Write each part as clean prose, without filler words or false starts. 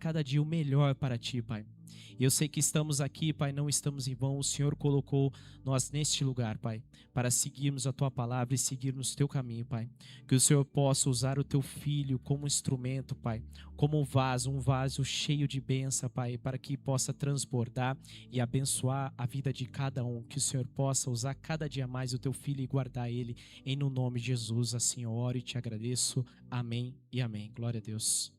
cada dia o melhor para Ti, Pai. Eu sei que estamos aqui, Pai, não estamos em vão. O Senhor colocou nós neste lugar, Pai, para seguirmos a Tua palavra e seguirmos o Teu caminho, Pai. Que o Senhor possa usar o Teu Filho como instrumento, Pai, como um vaso cheio de bênção, Pai, para que possa transbordar e abençoar a vida de cada um. Que o Senhor possa usar cada dia mais o Teu Filho e guardar ele, em no nome de Jesus. Assim eu oro e te agradeço. Amém e amém. Glória a Deus.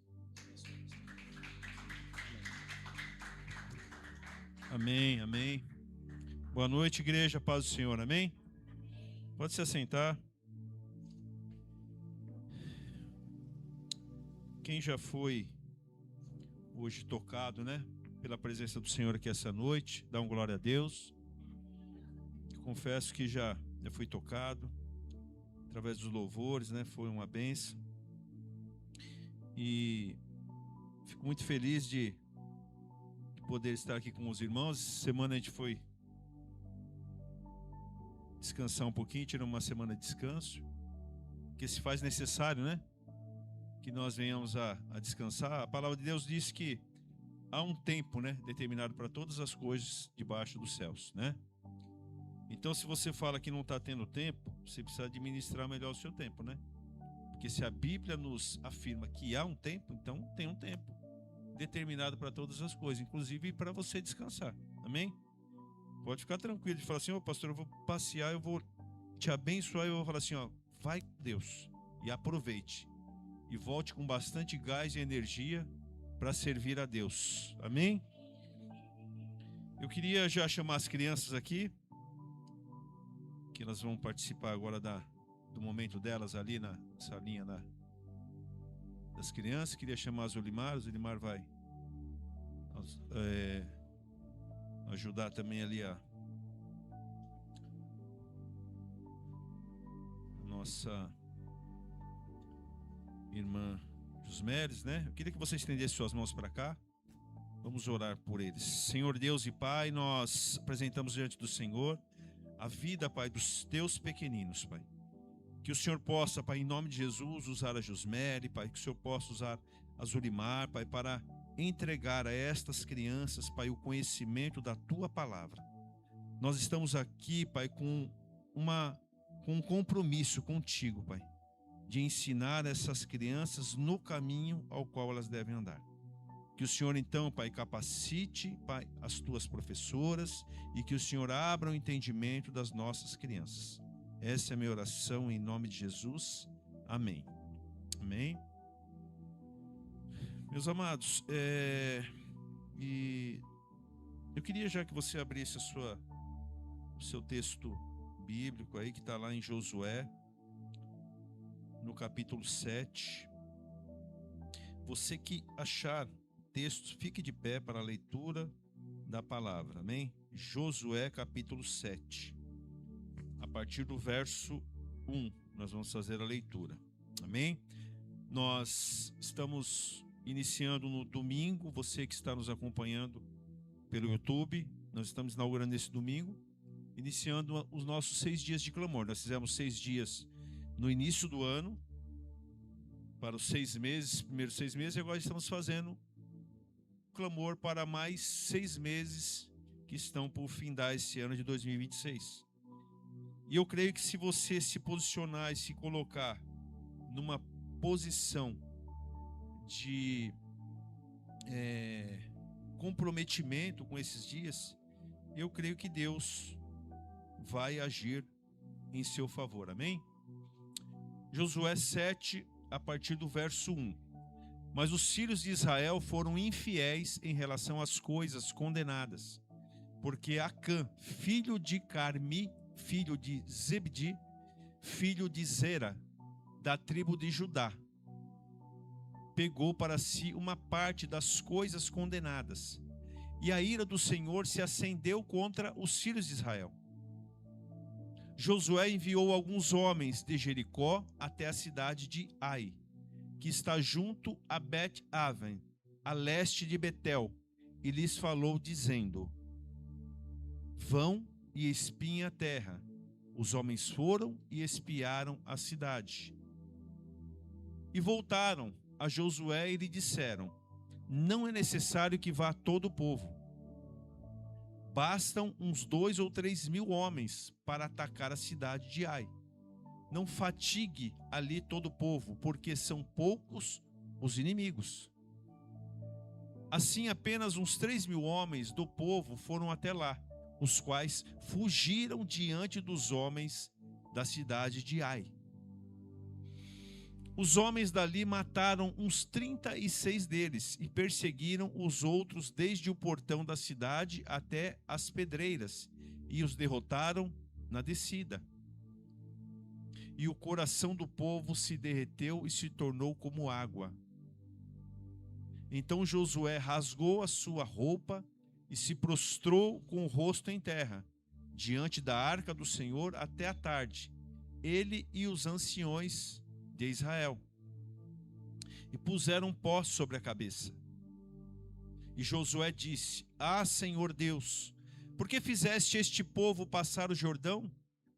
Amém, amém. Boa noite, igreja, paz do Senhor, amém? Pode se assentar. Quem já foi hoje tocado, né, pela presença do Senhor aqui essa noite, dá um glória a Deus. Confesso que já fui tocado através dos louvores, né, foi uma bênção. E fico muito feliz de poder estar aqui com os irmãos. Essa semana a gente foi descansar um pouquinho, tirar uma semana de descanso, que se faz necessário, né? Que nós venhamos a descansar. A palavra de Deus diz que há um tempo, né, determinado para todas as coisas debaixo dos céus, né? Então, se você fala que não está tendo tempo, você precisa administrar melhor o seu tempo, né? Porque se a Bíblia nos afirma que há um tempo, então tem um tempo determinado para todas as coisas, inclusive para você descansar, amém? Pode ficar tranquilo de falar assim: ô pastor, eu vou passear, eu vou te abençoar, eu vou falar assim, ó, vai Deus, e aproveite, e volte com bastante gás e energia para servir a Deus, amém? Eu queria já chamar as crianças aqui, que elas vão participar agora do momento delas ali na salinha das crianças. Queria chamar a Zolimar vai ajudar também ali a nossa irmã Jusmeres, né? Eu queria que você estendesse suas mãos para cá. Vamos orar por eles. Senhor Deus e Pai, nós apresentamos diante do Senhor a vida, Pai, dos teus pequeninos, Pai. Que o Senhor possa, Pai, em nome de Jesus, usar a Jusmere, Pai, que o Senhor possa usar a Zulimar, Pai, para entregar a estas crianças, Pai, o conhecimento da Tua palavra. Nós estamos aqui, Pai, com um compromisso contigo, Pai, de ensinar essas crianças no caminho ao qual elas devem andar. Que o Senhor, então, Pai, capacite, Pai, as Tuas professoras e que o Senhor abra o entendimento das nossas crianças. Essa é a minha oração em nome de Jesus. Amém. Amém. Meus amados, e eu queria já que você abrisse o seu texto bíblico aí, que está lá em Josué, no capítulo 7. Você que achar textos, fique de pé para a leitura da palavra, amém? Josué, capítulo 7. A partir do verso 1, nós vamos fazer a leitura, amém? Nós estamos iniciando no domingo, você que está nos acompanhando pelo YouTube, nós estamos inaugurando esse domingo, iniciando os nossos 6 dias de clamor. Nós fizemos 6 dias no início do ano, para os 6 meses, primeiros 6 meses, e agora estamos fazendo clamor para mais 6 meses que estão por findar esse ano de 2026. E eu creio que se você se posicionar e se colocar numa posição de comprometimento com esses dias, eu creio que Deus vai agir em seu favor, amém? Josué 7, a partir do verso 1. Mas os filhos de Israel foram infiéis em relação às coisas condenadas, porque Acã, filho de Carmi, filho de Zebdi, filho de Zera, da tribo de Judá, pegou para si uma parte das coisas condenadas, e a ira do Senhor se acendeu contra os filhos de Israel. Josué enviou alguns homens de Jericó até a cidade de Ai, que está junto a Bet-Aven, a leste de Betel, e lhes falou dizendo: vão e espiem a terra. Os homens foram e espiaram a cidade. E voltaram a Josué e lhe disseram: não é necessário que vá todo o povo. Bastam uns 2 ou 3 mil homens para atacar a cidade de Ai. Não fatigue ali todo o povo, porque são poucos os inimigos. Assim, apenas uns 3 mil homens do povo foram até lá, os quais fugiram diante dos homens da cidade de Ai. Os homens dali mataram uns 36 deles e perseguiram os outros desde o portão da cidade até as pedreiras, e os derrotaram na descida. E o coração do povo se derreteu e se tornou como água. Então Josué rasgou a sua roupa e se prostrou com o rosto em terra, diante da arca do Senhor até a tarde, ele e os anciões de Israel. E puseram pó sobre a cabeça. E Josué disse: Ah, Senhor Deus, por que fizeste este povo passar o Jordão,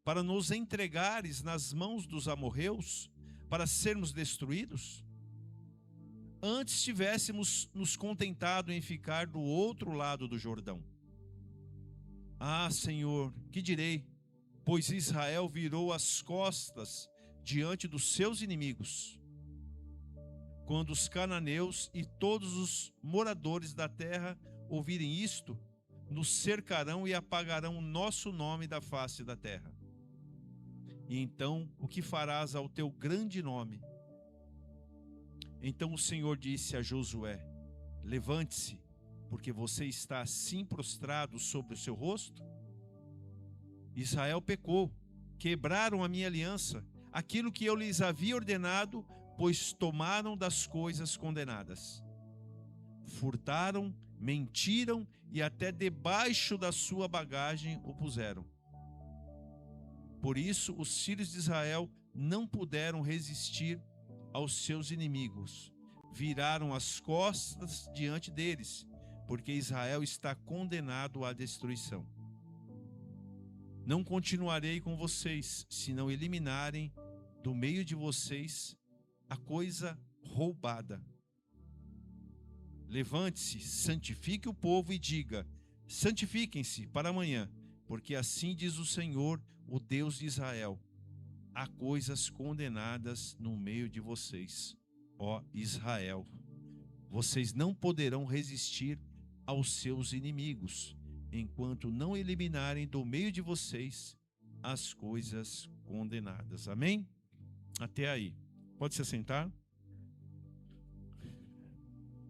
para nos entregares nas mãos dos amorreus, para sermos destruídos? Antes tivéssemos nos contentado em ficar do outro lado do Jordão. Ah, Senhor, que direi? Pois Israel virou as costas diante dos seus inimigos. Quando os cananeus e todos os moradores da terra ouvirem isto, nos cercarão e apagarão o nosso nome da face da terra. E então, o que farás ao teu grande nome? Então o Senhor disse a Josué: Levante-se, porque você está assim prostrado sobre o seu rosto? Israel pecou, quebraram a minha aliança, aquilo que eu lhes havia ordenado, pois tomaram das coisas condenadas. Furtaram, mentiram e até debaixo da sua bagagem o puseram. Por isso os filhos de Israel não puderam resistir aos seus inimigos. Viraram as costas diante deles, porque Israel está condenado à destruição. Não continuarei com vocês, se não eliminarem do meio de vocês a coisa roubada. Levante-se, santifique o povo e diga: santifiquem-se para amanhã, porque assim diz o Senhor, o Deus de Israel: há coisas condenadas no meio de vocês, ó Israel. Vocês não poderão resistir aos seus inimigos, enquanto não eliminarem do meio de vocês as coisas condenadas. Amém? Até aí. Pode se assentar.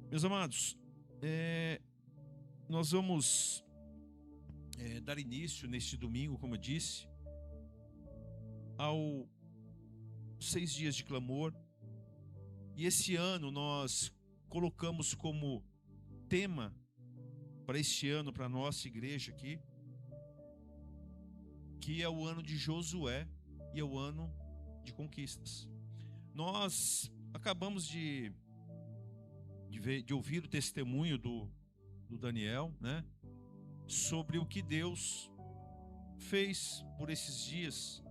Meus amados, nós vamos dar início neste domingo, como eu disse, ao 6 dias de clamor. E esse ano nós colocamos como tema para este ano, para a nossa igreja aqui, que é o ano de Josué e é o ano de conquistas. Nós acabamos de ouvir o testemunho do Daniel, né, sobre o que Deus fez por esses dias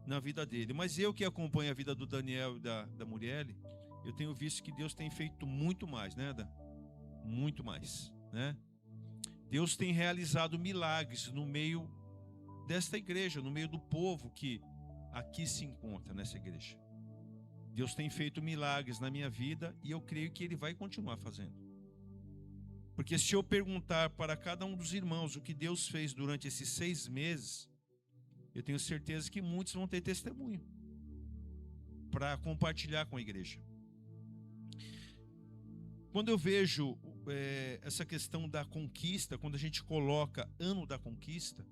na vida dele. Mas eu que acompanho a vida do Daniel e da Muriele, eu tenho visto que Deus tem feito muito mais, né, Dan? Muito mais, né? Deus tem realizado milagres no meio desta igreja, no meio do povo que aqui se encontra nessa igreja. Deus tem feito milagres na minha vida e eu creio que Ele vai continuar fazendo. Porque se eu perguntar para cada um dos irmãos o que Deus fez durante esses 6 meses, eu tenho certeza que muitos vão ter testemunho para compartilhar com a igreja. Quando eu vejo essa questão da conquista, quando a gente coloca ano da conquista,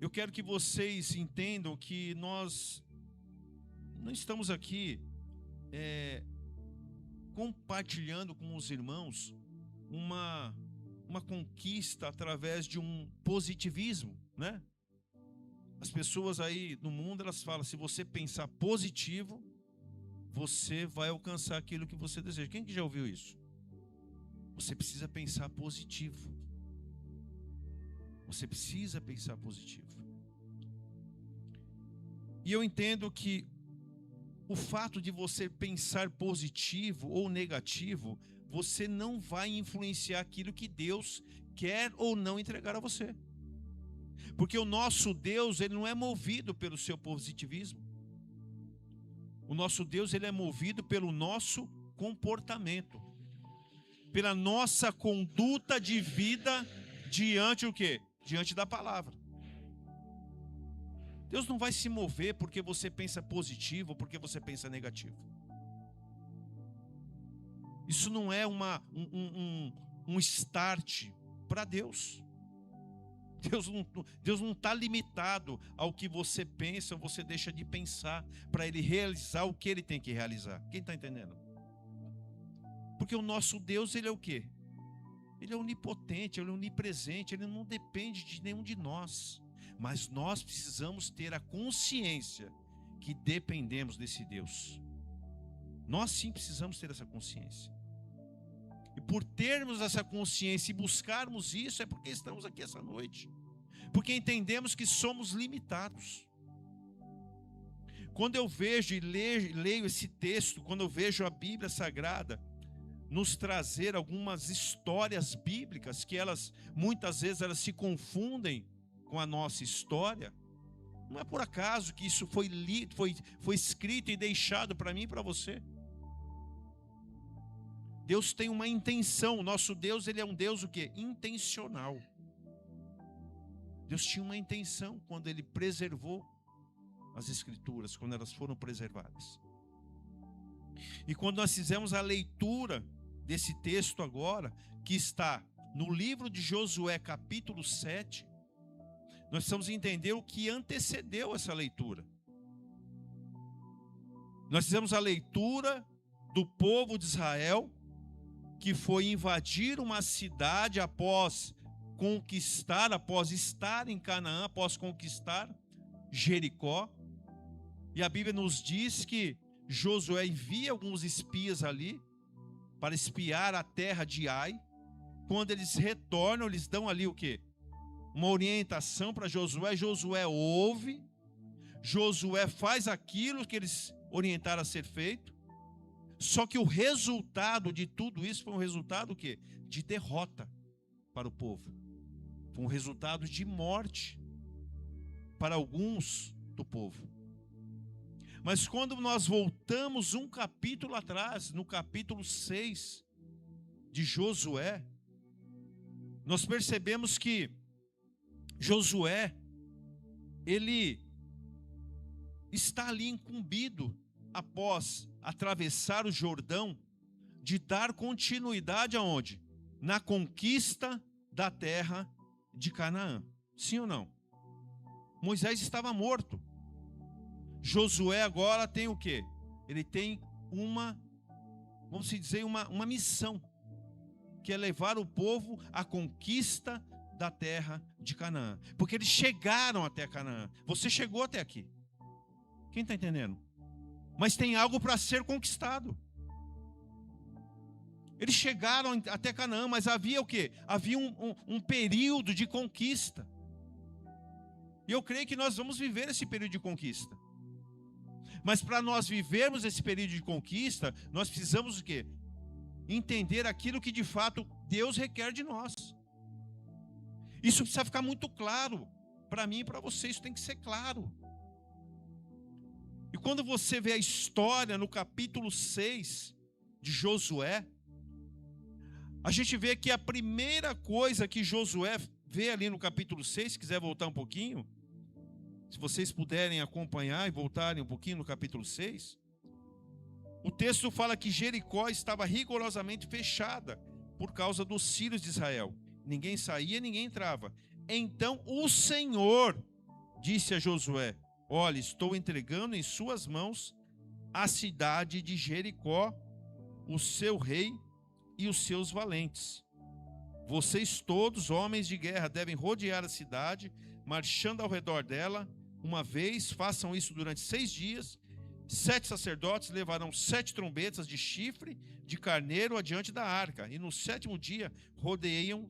eu quero que vocês entendam que nós não estamos aqui compartilhando com os irmãos uma conquista através de um positivismo, né? As pessoas aí no mundo, elas falam: se você pensar positivo, você vai alcançar aquilo que você deseja. Quem que já ouviu isso? Você precisa pensar positivo. Você precisa pensar positivo. E eu entendo que o fato de você pensar positivo ou negativo, você não vai influenciar aquilo que Deus quer ou não entregar a você. Porque o nosso Deus, ele não é movido pelo seu positivismo. O nosso Deus, ele é movido pelo nosso comportamento, pela nossa conduta de vida diante o quê? Diante da palavra. Deus não vai se mover porque você pensa positivo ou porque você pensa negativo. Isso não é um start para Deus. Deus não está limitado ao que você pensa ou você deixa de pensar para Ele realizar o que Ele tem que realizar. Quem está entendendo? Porque o nosso Deus, Ele é o quê? Ele é onipotente, Ele é onipresente, Ele não depende de nenhum de nós. Mas nós precisamos ter a consciência que dependemos desse Deus. Nós sim precisamos ter essa consciência. E por termos essa consciência e buscarmos isso, é porque estamos aqui essa noite. Porque entendemos que somos limitados. Quando eu vejo e leio esse texto, quando eu vejo a Bíblia Sagrada nos trazer algumas histórias bíblicas, que elas, muitas vezes, elas se confundem com a nossa história, não é por acaso que isso foi escrito e deixado para mim e para você. Deus tem uma intenção. O nosso Deus, ele é um Deus o quê? Intencional. Deus tinha uma intenção quando ele preservou as Escrituras, quando elas foram preservadas. E quando nós fizemos a leitura desse texto agora, que está no livro de Josué, capítulo 7, nós precisamos entender o que antecedeu essa leitura. Nós fizemos a leitura do povo de Israel, que foi invadir uma cidade após estar em Canaã, após conquistar Jericó. E a Bíblia nos diz que Josué envia alguns espias ali para espiar a terra de Ai. Quando eles retornam, eles dão ali o quê? Uma orientação para Josué. Josué ouve, Josué faz aquilo que eles orientaram a ser feito. Só que o resultado de tudo isso foi um resultado o quê? De derrota para o povo. Foi um resultado de morte para alguns do povo. Mas quando nós voltamos um capítulo atrás, no capítulo 6 de Josué, nós percebemos que Josué, ele está ali incumbido, após atravessar o Jordão, de dar continuidade aonde? Na conquista da terra de Canaã. Sim ou não? Moisés estava morto. Josué agora tem o quê? Ele tem vamos dizer, uma missão, que é levar o povo à conquista da terra de Canaã. Porque eles chegaram até Canaã. Você chegou até aqui. Quem está entendendo? Mas tem algo para ser conquistado. Eles chegaram até Canaã, mas havia o quê? Havia um período de conquista. E eu creio que nós vamos viver esse período de conquista. Mas para nós vivermos esse período de conquista, nós precisamos o quê? Entender aquilo que de fato Deus requer de nós. Isso precisa ficar muito claro. Para mim e para você, isso tem que ser claro. E quando você vê a história no capítulo 6 de Josué, a gente vê que a primeira coisa que Josué vê ali no capítulo 6, se quiser voltar um pouquinho, se vocês puderem acompanhar e voltarem um pouquinho no capítulo 6, o texto fala que Jericó estava rigorosamente fechada por causa dos filhos de Israel. Ninguém saía, ninguém entrava. Então o Senhor disse a Josué: olha, estou entregando em suas mãos a cidade de Jericó, o seu rei e os seus valentes. Vocês todos, homens de guerra, devem rodear a cidade, marchando ao redor dela. Uma vez, façam isso durante 6 dias. 7 sacerdotes levarão 7 trombetas de chifre de carneiro adiante da arca. E no 7º dia, rodeiam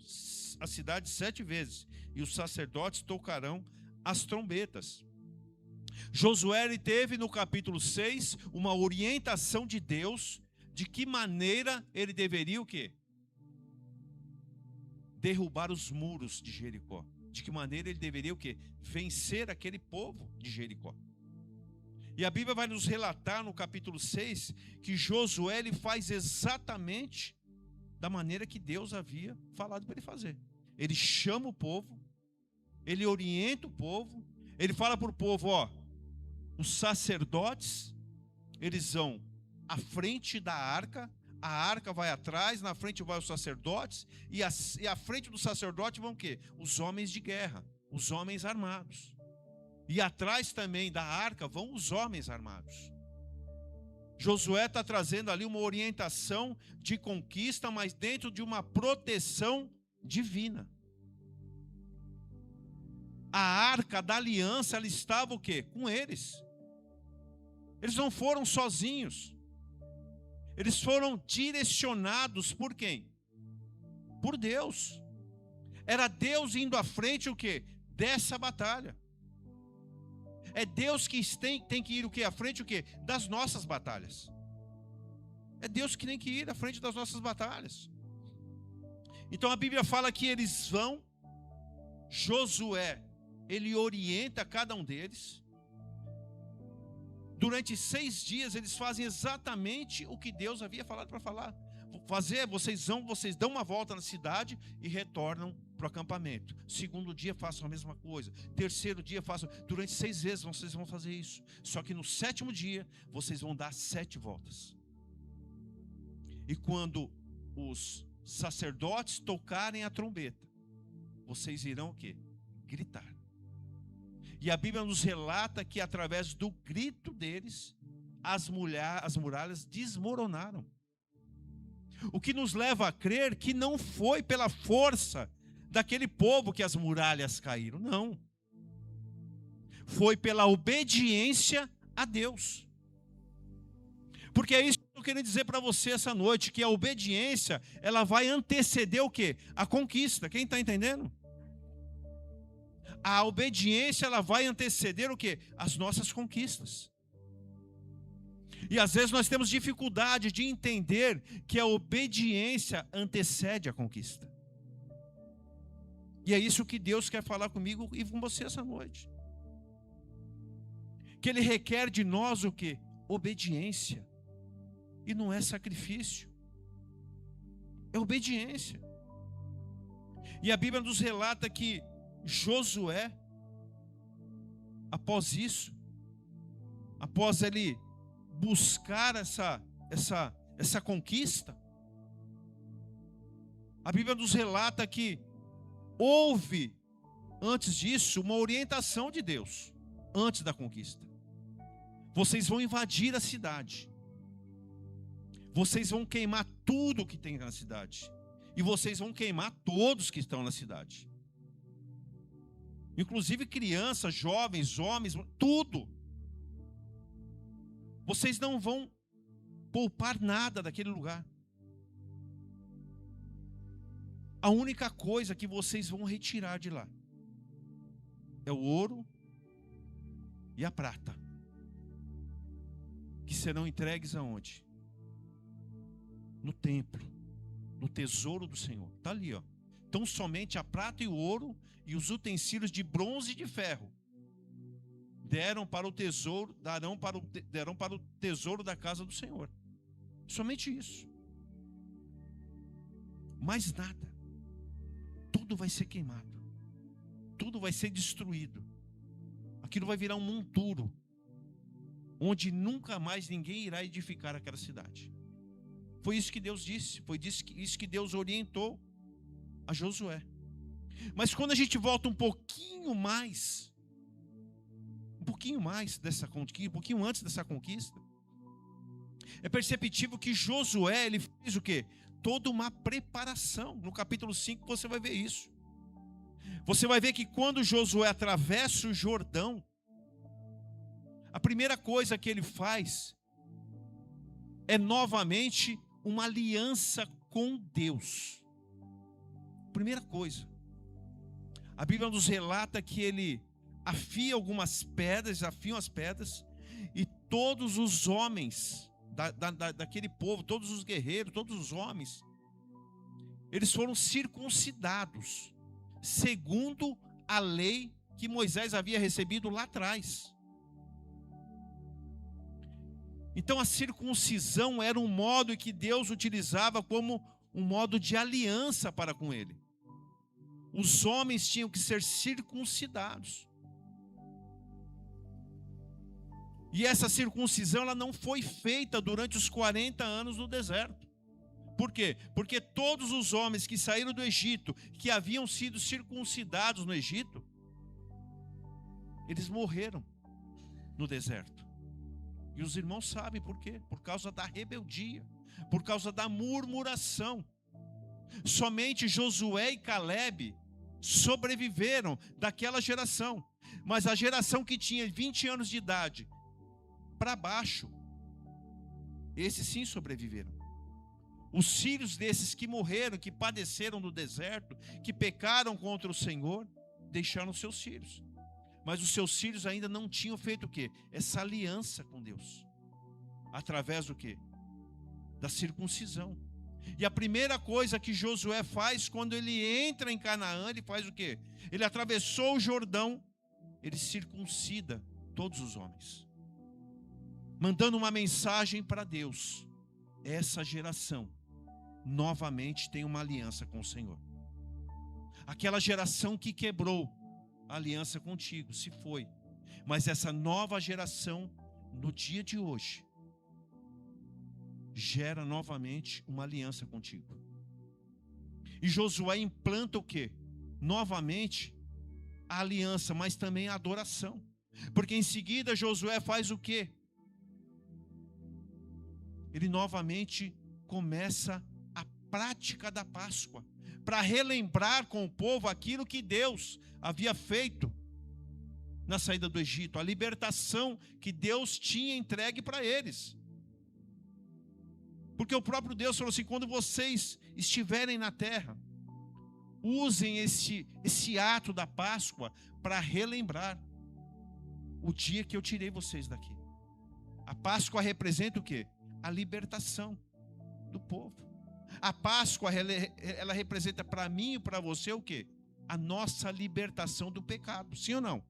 a cidade 7 vezes. E os sacerdotes tocarão as trombetas. Josué ele teve no capítulo 6 uma orientação de Deus de que maneira ele deveria o quê? Derrubar os muros de Jericó. De que maneira ele deveria o quê? Vencer aquele povo de Jericó. E a Bíblia vai nos relatar no capítulo 6 que Josué ele faz exatamente da maneira que Deus havia falado para ele fazer. Ele chama o povo, ele orienta o povo, ele fala para o povo, ó, os sacerdotes, eles vão à frente da arca, a arca vai atrás, na frente vai os sacerdotes, e à frente do sacerdote vão o quê? Os homens de guerra, os homens armados. E atrás também da arca vão os homens armados. Josué está trazendo ali uma orientação de conquista, mas dentro de uma proteção divina. A arca da aliança, ela estava o quê? Com eles. Eles não foram sozinhos. Eles foram direcionados por quem? Por Deus. Era Deus indo à frente o quê? Dessa batalha. É Deus que tem que ir o quê? À frente o quê? Das nossas batalhas. É Deus que tem que ir à frente das nossas batalhas. Então a Bíblia fala que eles vão, Josué, ele orienta cada um deles. Durante 6 dias eles fazem exatamente o que Deus havia falado para falar. Vocês dão uma volta na cidade e retornam para o acampamento. Segundo dia façam a mesma coisa. Terceiro dia façam. Durante 6 vezes vocês vão fazer isso. Só que no 7º dia vocês vão dar 7 voltas. E quando os sacerdotes tocarem a trombeta, vocês irão o quê? Gritar. E a Bíblia nos relata que através do grito deles, as muralhas desmoronaram. O que nos leva a crer que não foi pela força daquele povo que as muralhas caíram, não. Foi pela obediência a Deus. Porque é isso que eu queria dizer para você essa noite, que a obediência, ela vai anteceder o quê? A conquista. Quem está entendendo? A obediência, ela vai anteceder o quê? As nossas conquistas. E às vezes nós temos dificuldade de entender que a obediência antecede a conquista. E é isso que Deus quer falar comigo e com você essa noite. Que Ele requer de nós o quê? Obediência. E não é sacrifício. É obediência. E a Bíblia nos relata que Josué, após isso, após ele buscar essa conquista, a Bíblia nos relata que houve, antes disso, uma orientação de Deus, antes da conquista. Vocês vão invadir a cidade. Vocês vão queimar tudo que tem na cidade. E vocês vão queimar todos que estão na cidade. Inclusive crianças, jovens, homens, tudo. Vocês não vão poupar nada daquele lugar. A única coisa que vocês vão retirar de lá é o ouro e a prata, que serão entregues aonde? No templo, no tesouro do Senhor. Está ali, ó. Então somente a prata e o ouro e os utensílios de bronze e de ferro darão para o tesouro da casa do Senhor. Somente isso. Mais nada. Tudo vai ser queimado. Tudo vai ser destruído. Aquilo vai virar um monturo, onde nunca mais ninguém irá edificar aquela cidade. Foi isso que Deus disse. Foi isso que Deus orientou a Josué. Mas quando a gente volta um pouquinho antes dessa conquista, é perceptível que Josué, ele fez o quê? Toda uma preparação. No capítulo 5 você vai ver isso. Você vai ver que quando Josué atravessa o Jordão, a primeira coisa que ele faz é novamente uma aliança com Deus. Primeira coisa. A Bíblia nos relata que ele afiam as pedras, e todos os homens daquele povo, todos os guerreiros, todos os homens, eles foram circuncidados, segundo a lei que Moisés havia recebido lá atrás. Então a circuncisão era um modo que Deus utilizava como um modo de aliança para com ele. Os homens tinham que ser circuncidados. E essa circuncisão ela não foi feita durante os 40 anos no deserto. Por quê? Porque todos os homens que saíram do Egito, que haviam sido circuncidados no Egito, eles morreram no deserto. E os irmãos sabem por quê? Por causa da rebeldia, por causa da murmuração. Somente Josué e Calebe sobreviveram daquela geração. Mas a geração que tinha 20 anos de idade para baixo, esses sim sobreviveram. Os filhos desses que morreram, que padeceram no deserto, que pecaram contra o Senhor, deixaram seus filhos. Mas os seus filhos ainda não tinham feito o quê? Essa aliança com Deus. Através do quê? Da circuncisão. E a primeira coisa que Josué faz quando ele entra em Canaã, ele faz o quê? Ele atravessou o Jordão, ele circuncida todos os homens, mandando uma mensagem para Deus: essa geração novamente tem uma aliança com o Senhor. Aquela geração que quebrou a aliança contigo se foi, mas essa nova geração, no dia de hoje, gera novamente uma aliança contigo. E Josué implanta o quê? Novamente a aliança, mas também a adoração. Porque em seguida Josué faz o quê? Ele novamente começa a prática da Páscoa, para relembrar com o povo aquilo que Deus havia feito na saída do Egito, a libertação que Deus tinha entregue para eles. Porque o próprio Deus falou assim: quando vocês estiverem na terra, usem esse ato da Páscoa para relembrar o dia que eu tirei vocês daqui. A Páscoa representa o quê? A libertação do povo. A Páscoa, ela representa para mim e para você o quê? A nossa libertação do pecado, sim ou não?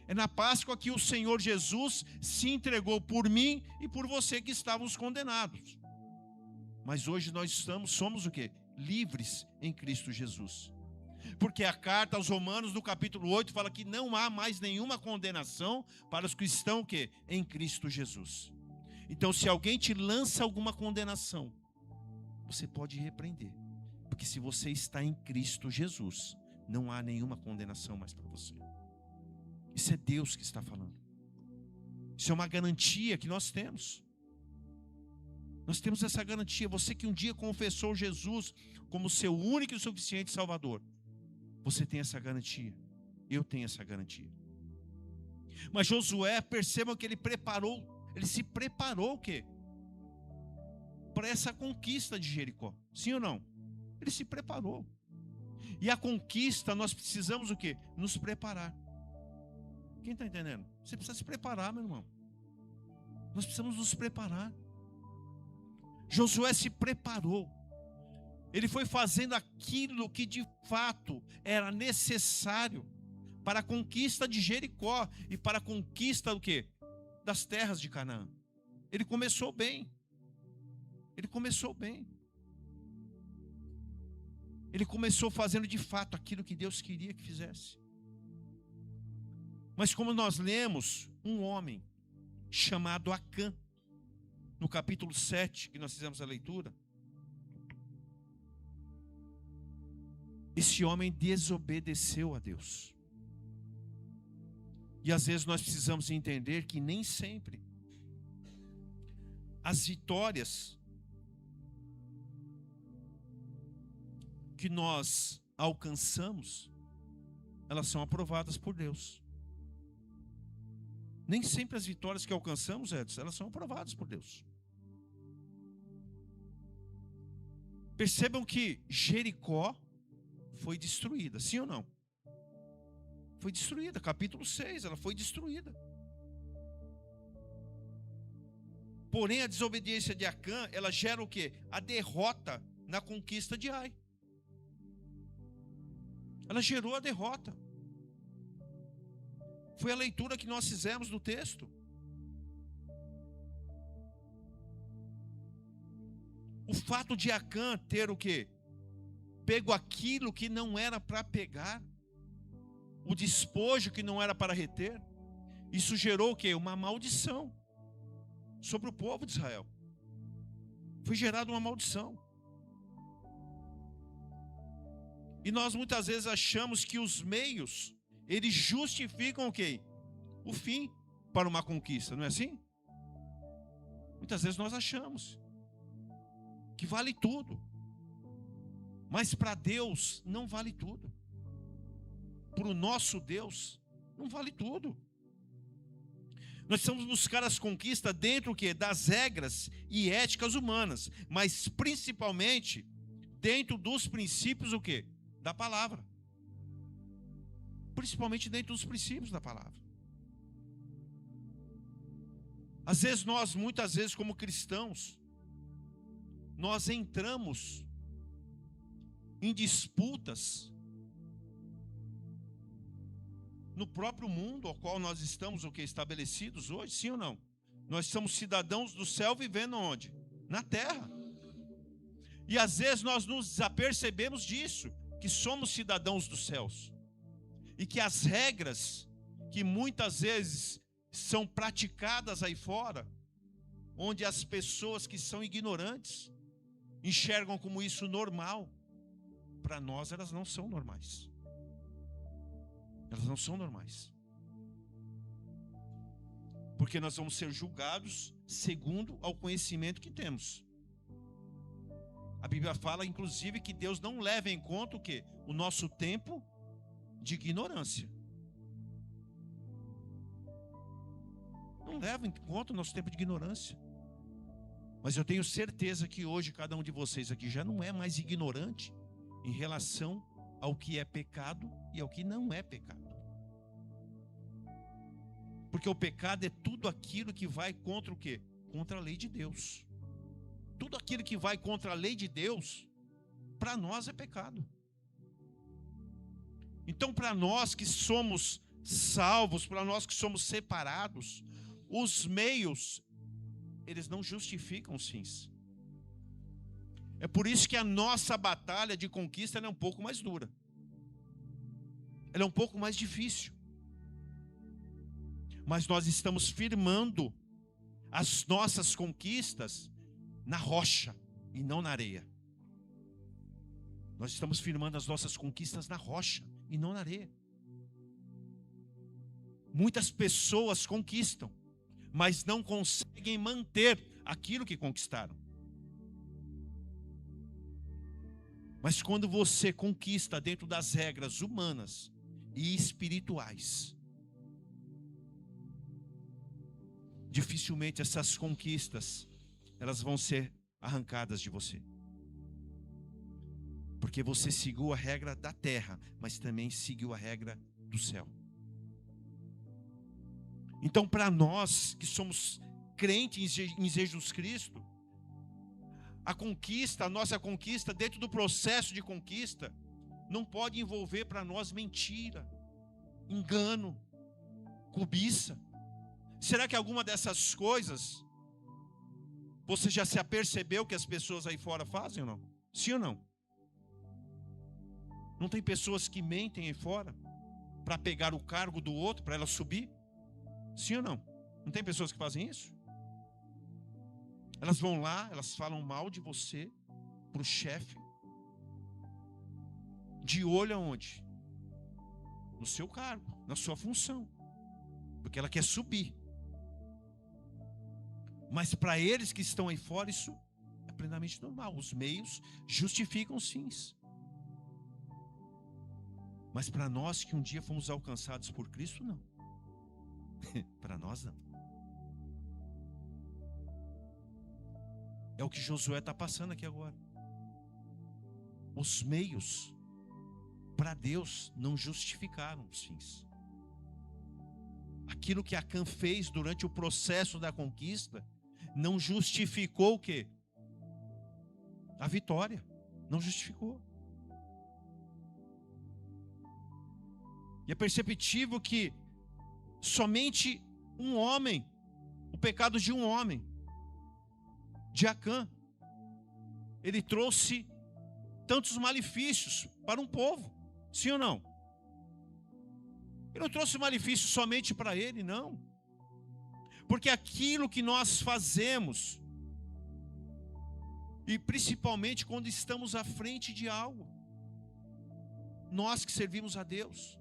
É na Páscoa que o Senhor Jesus se entregou por mim e por você que estávamos condenados. Mas hoje nós somos o quê? Livres em Cristo Jesus. Porque a carta aos Romanos, no capítulo 8, fala que não há mais nenhuma condenação para os que estão o quê? Em Cristo Jesus. Então, se alguém te lança alguma condenação, você pode repreender. Porque se você está em Cristo Jesus, não há nenhuma condenação mais para você. Isso é Deus que está falando. Isso é uma garantia que nós temos. Nós temos essa garantia. Você que um dia confessou Jesus como seu único e suficiente Salvador, você tem essa garantia. Eu tenho essa garantia. Mas Josué, percebam que ele se preparou o quê? Para essa conquista de Jericó. Sim ou não? Ele se preparou. E a conquista, nós precisamos o quê? Nos preparar. Quem está entendendo? Você precisa se preparar, meu irmão. Nós precisamos nos preparar. Josué se preparou. Ele foi fazendo aquilo que de fato era necessário para a conquista de Jericó e para a conquista do quê? Das terras de Canaã. Ele começou bem. Ele começou bem. Ele começou fazendo de fato aquilo que Deus queria que fizesse. Mas como nós lemos, um homem chamado Acã, no capítulo 7, que nós fizemos a leitura, esse homem desobedeceu a Deus. E às vezes nós precisamos entender que nem sempre as vitórias que nós alcançamos, elas são aprovadas por Deus. Nem sempre as vitórias que alcançamos, Edson, elas são aprovadas por Deus. Percebam que Jericó foi destruída, sim ou não? foi destruída. Capítulo 6, ela foi destruída. Porém, a desobediência de Acã, ela gera o quê? A derrota na conquista de Ai. Ela gerou a derrota. Foi a leitura que nós fizemos no texto. O fato de Acã ter o quê? Pego aquilo que não era para pegar, o despojo que não era para reter, isso gerou o quê? Uma maldição sobre o povo de Israel. Foi gerada uma maldição. E nós muitas vezes achamos que os meios, eles justificam o quê? O fim para uma conquista, não é assim? Muitas vezes nós achamos que vale tudo. Mas para Deus não vale tudo. Para o nosso Deus não vale tudo. Nós precisamos buscar as conquistas dentro o quê? Das regras e éticas humanas, mas principalmente dentro dos princípios o quê? Da palavra. Principalmente dentro dos princípios da palavra. Às vezes nós, muitas vezes como cristãos, nós entramos em disputas no próprio mundo ao qual nós estamos o que estabelecidos hoje, sim ou não? Nós somos cidadãos do céu vivendo onde? Na terra. E às vezes nós nos desapercebemos disso, que somos cidadãos dos céus. E que as regras que muitas vezes são praticadas aí fora, onde as pessoas que são ignorantes enxergam como isso normal, para nós elas não são normais. Elas não são normais. Porque nós vamos ser julgados segundo ao conhecimento que temos. A Bíblia fala, inclusive, que Deus não leva em conta o quê? O nosso tempo de ignorância. Não leva em conta o nosso tempo de ignorância. Mas eu tenho certeza que hoje cada um de vocês aqui já não é mais ignorante em relação ao que é pecado e ao que não é pecado. Porque o pecado é tudo aquilo que vai contra o quê? Contra a lei de Deus. Tudo aquilo que vai contra a lei de Deus, para nós é pecado. Então, para nós que somos salvos, para nós que somos separados, os meios, eles não justificam os fins. É por isso que a nossa batalha de conquista ela é um pouco mais dura. Ela é um pouco mais difícil. Mas nós estamos firmando as nossas conquistas na rocha e não na areia. Nós estamos firmando as nossas conquistas na rocha e não na areia. Muitas pessoas conquistam, mas não conseguem manter aquilo que conquistaram. Mas quando você conquista dentro das regras humanas e espirituais, dificilmente essas conquistas elas vão ser arrancadas de você. Porque você seguiu a regra da terra, mas também seguiu a regra do céu. Então, para nós que somos crentes em Jesus Cristo, a nossa conquista, dentro do processo de conquista, não pode envolver para nós mentira, engano, cobiça. Será que alguma dessas coisas você já se apercebeu que as pessoas aí fora fazem ou não? Sim ou não? Não tem pessoas que mentem aí fora para pegar o cargo do outro, para ela subir? Sim ou não? Não tem pessoas que fazem isso? Elas vão lá, elas falam mal de você para o chefe. De olho aonde? No seu cargo, na sua função. Porque ela quer subir. Mas para eles que estão aí fora, isso é plenamente normal. Os meios justificam os fins. Mas para nós que um dia fomos alcançados por Cristo, não. Para nós, não. É o que Josué está passando aqui agora. Os meios para Deus não justificaram os fins. aquilo que Acã fez durante o processo da conquista não justificou o quê? A vitória. Não justificou. E é perceptível que somente um homem, o pecado de um homem, de Acã, ele trouxe tantos malefícios para um povo. Sim ou não? Ele não trouxe malefício somente para ele, não. Porque aquilo que nós fazemos, e principalmente quando estamos à frente de algo, nós que servimos a Deus,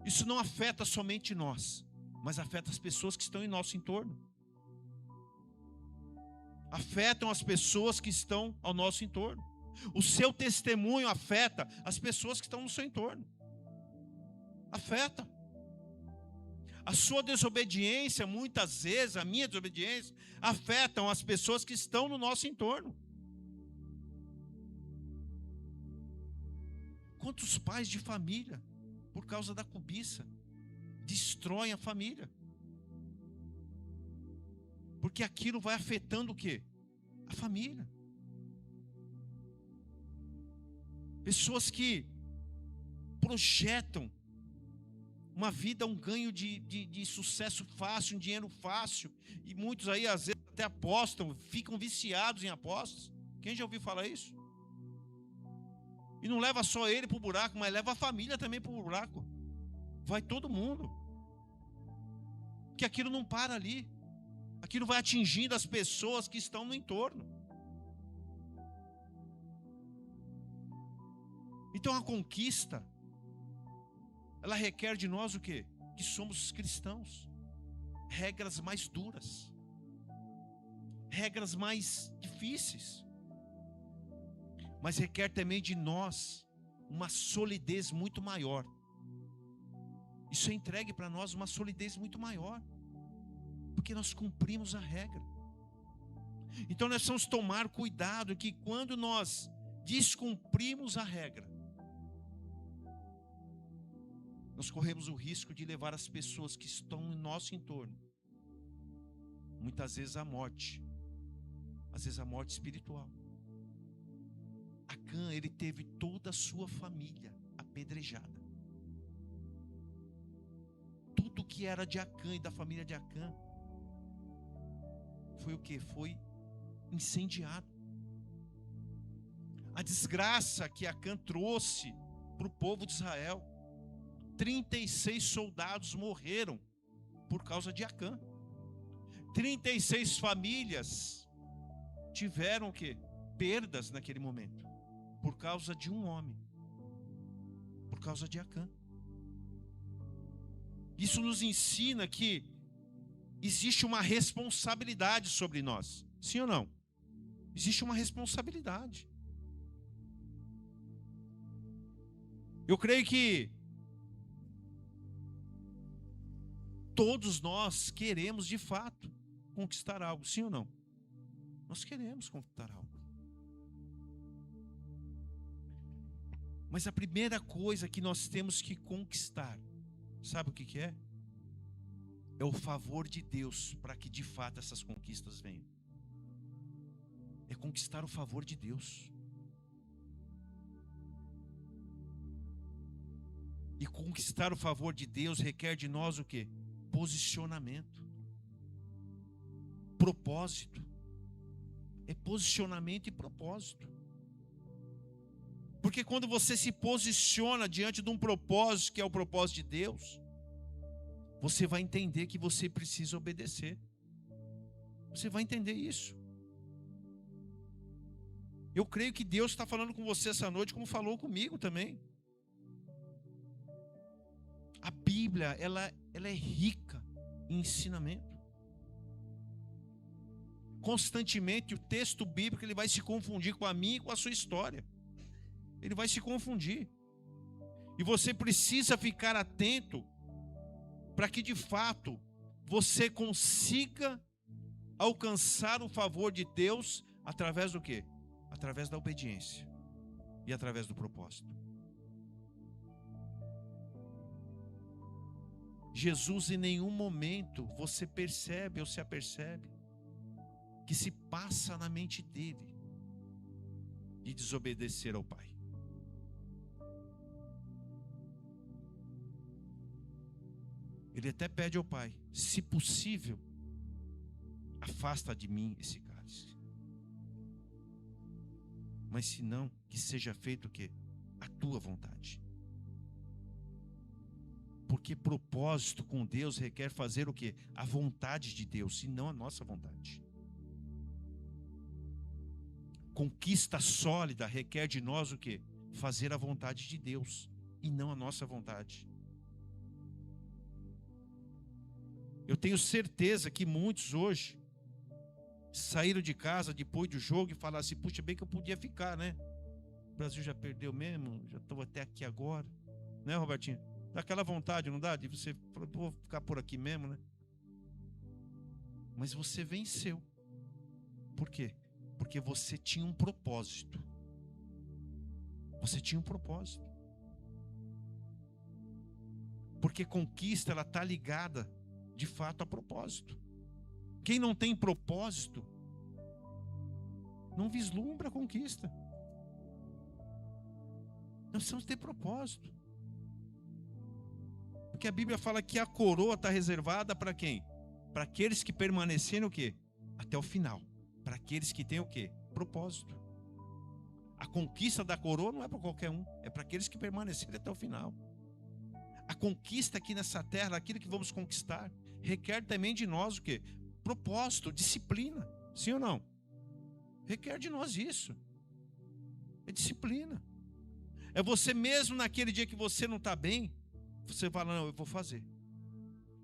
isso não afeta somente nós, mas afeta as pessoas que estão em nosso entorno. Afetam as pessoas que estão ao nosso entorno. O seu testemunho afeta as pessoas que estão no seu entorno. Afeta. A sua desobediência, muitas vezes, a minha desobediência, afetam as pessoas que estão no nosso entorno. Quantos pais de família, por causa da cobiça, destroem a família? Porque aquilo vai afetando o quê? A família. Pessoas que projetam uma vida, um ganho de sucesso fácil, um dinheiro fácil. E muitos aí, às vezes, até apostam, ficam viciados em apostas. Quem já ouviu falar isso? E não leva só ele para o buraco, mas leva a família também para o buraco. Vai todo mundo. Porque aquilo não para ali. Aquilo vai atingindo as pessoas que estão no entorno. Então a conquista, ela requer de nós o quê? Que somos cristãos. Regras mais duras. Regras mais difíceis. Mas requer também de nós uma solidez muito maior. Isso é entregue para nós uma solidez muito maior. Porque nós cumprimos a regra. Então nós precisamos tomar cuidado que quando nós descumprimos a regra, nós corremos o risco de levar as pessoas que estão no nosso entorno, muitas vezes à morte, às vezes à morte espiritual. Acã, ele teve toda a sua família apedrejada. Tudo que era de Acã e da família de Acã foi o que? Foi incendiado. A desgraça que Acã trouxe para o povo de Israel, 36 soldados morreram por causa de Acã. 36 famílias tiveram o quê? Perdas naquele momento, por causa de um homem, por causa de Acã. Isso nos ensina que existe uma responsabilidade sobre nós. Sim ou não? Existe uma responsabilidade. Eu creio que todos nós queremos de fato conquistar algo. Sim ou não? Nós queremos conquistar algo. Mas a primeira coisa que nós temos que conquistar, sabe o que é? É o favor de Deus para que de fato essas conquistas venham. É conquistar o favor de Deus. E conquistar o favor de Deus requer de nós o quê? Posicionamento. Propósito. É posicionamento e propósito. Porque quando você se posiciona diante de um propósito, que é o propósito de Deus, você vai entender que você precisa obedecer. Você vai entender isso. Eu creio que Deus está falando com você essa noite, como falou comigo também. A Bíblia, ela é rica em ensinamento. Constantemente o texto bíblico ele vai se confundir com a minha e com a sua história. Ele vai se confundir. E você precisa ficar atento para que de fato você consiga alcançar o favor de Deus através do quê? Através da obediência e através do propósito. Jesus, em nenhum momento você percebe ou se apercebe que se passa na mente dele de desobedecer ao Pai. Ele até pede ao Pai: se possível, afasta de mim esse cálice. Mas se não, que seja feito o quê? A tua vontade. Porque propósito com Deus requer fazer o quê? A vontade de Deus, e não a nossa vontade. Conquista sólida requer de nós o quê? Fazer a vontade de Deus, e não a nossa vontade. Eu tenho certeza que muitos hoje saíram de casa depois do jogo e falaram assim: puxa, bem que eu podia ficar, né? O Brasil já perdeu mesmo, já estou até aqui agora. Né, Robertinho? Dá aquela vontade, não dá? De você falar: vou ficar por aqui mesmo, né? Mas você venceu. Por quê? Porque você tinha um propósito. Você tinha um propósito. Porque conquista, ela está ligada de fato a propósito. Quem não tem propósito não vislumbra a conquista. Nós precisamos ter propósito. Porque a Bíblia fala que a coroa está reservada para quem? Para aqueles que permanecerem o quê? Até o final. Para aqueles que têm o quê? Propósito. A conquista da coroa não é para qualquer um, é para aqueles que permanecerem até o final. A conquista aqui nessa terra, aquilo que vamos conquistar, requer também de nós o quê? Propósito, disciplina. Sim ou não? Requer de nós isso. É disciplina. É você mesmo naquele dia que você não está bem, você fala: não, eu vou fazer.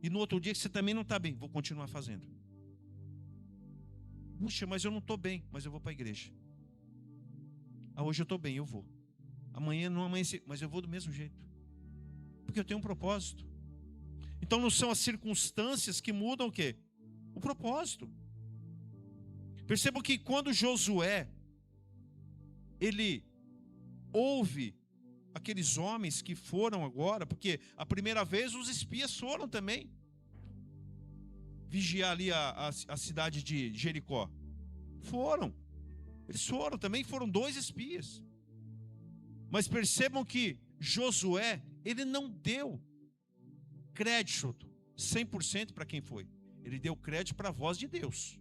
E no outro dia que você também não está bem, vou continuar fazendo. Puxa, mas eu não estou bem, mas eu vou para a igreja. Ah, hoje eu estou bem, eu vou. Amanhã não amanhece, mas eu vou do mesmo jeito. Porque eu tenho um propósito. Então não são as circunstâncias que mudam o quê? O propósito. Percebam que quando Josué, ele ouve aqueles homens que foram agora, porque a primeira vez os espias foram também vigiar ali a cidade de Jericó. Eles foram também, foram 2 espias. Mas percebam que Josué, ele não deu crédito 100% para quem foi. Ele deu crédito para a voz de Deus.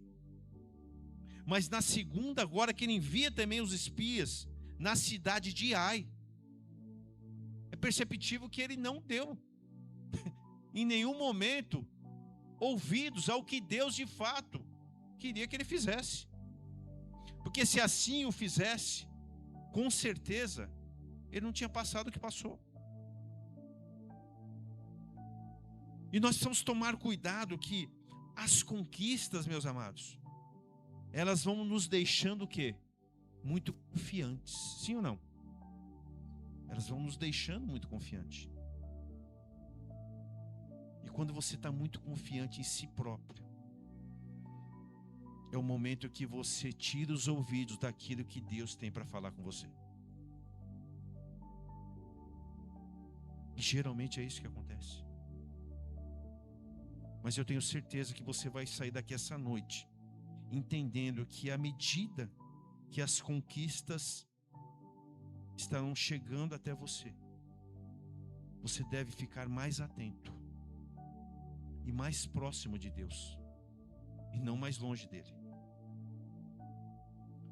Mas na segunda, agora que ele envia também os espias na cidade de Ai, é perceptível que ele não deu em nenhum momento ouvidos ao que Deus de fato queria que ele fizesse. Porque se assim o fizesse, com certeza ele não tinha passado o que passou. E nós precisamos tomar cuidado que as conquistas, meus amados, elas vão nos deixando o quê? Muito confiantes. Sim ou não? Elas vão nos deixando muito confiantes. E quando você está muito confiante em si próprio, é o momento que você tira os ouvidos daquilo que Deus tem para falar com você. E geralmente é isso que acontece. Mas eu tenho certeza que você vai sair daqui essa noite entendendo que à medida que as conquistas estarão chegando até você, você deve ficar mais atento e mais próximo de Deus e não mais longe dele.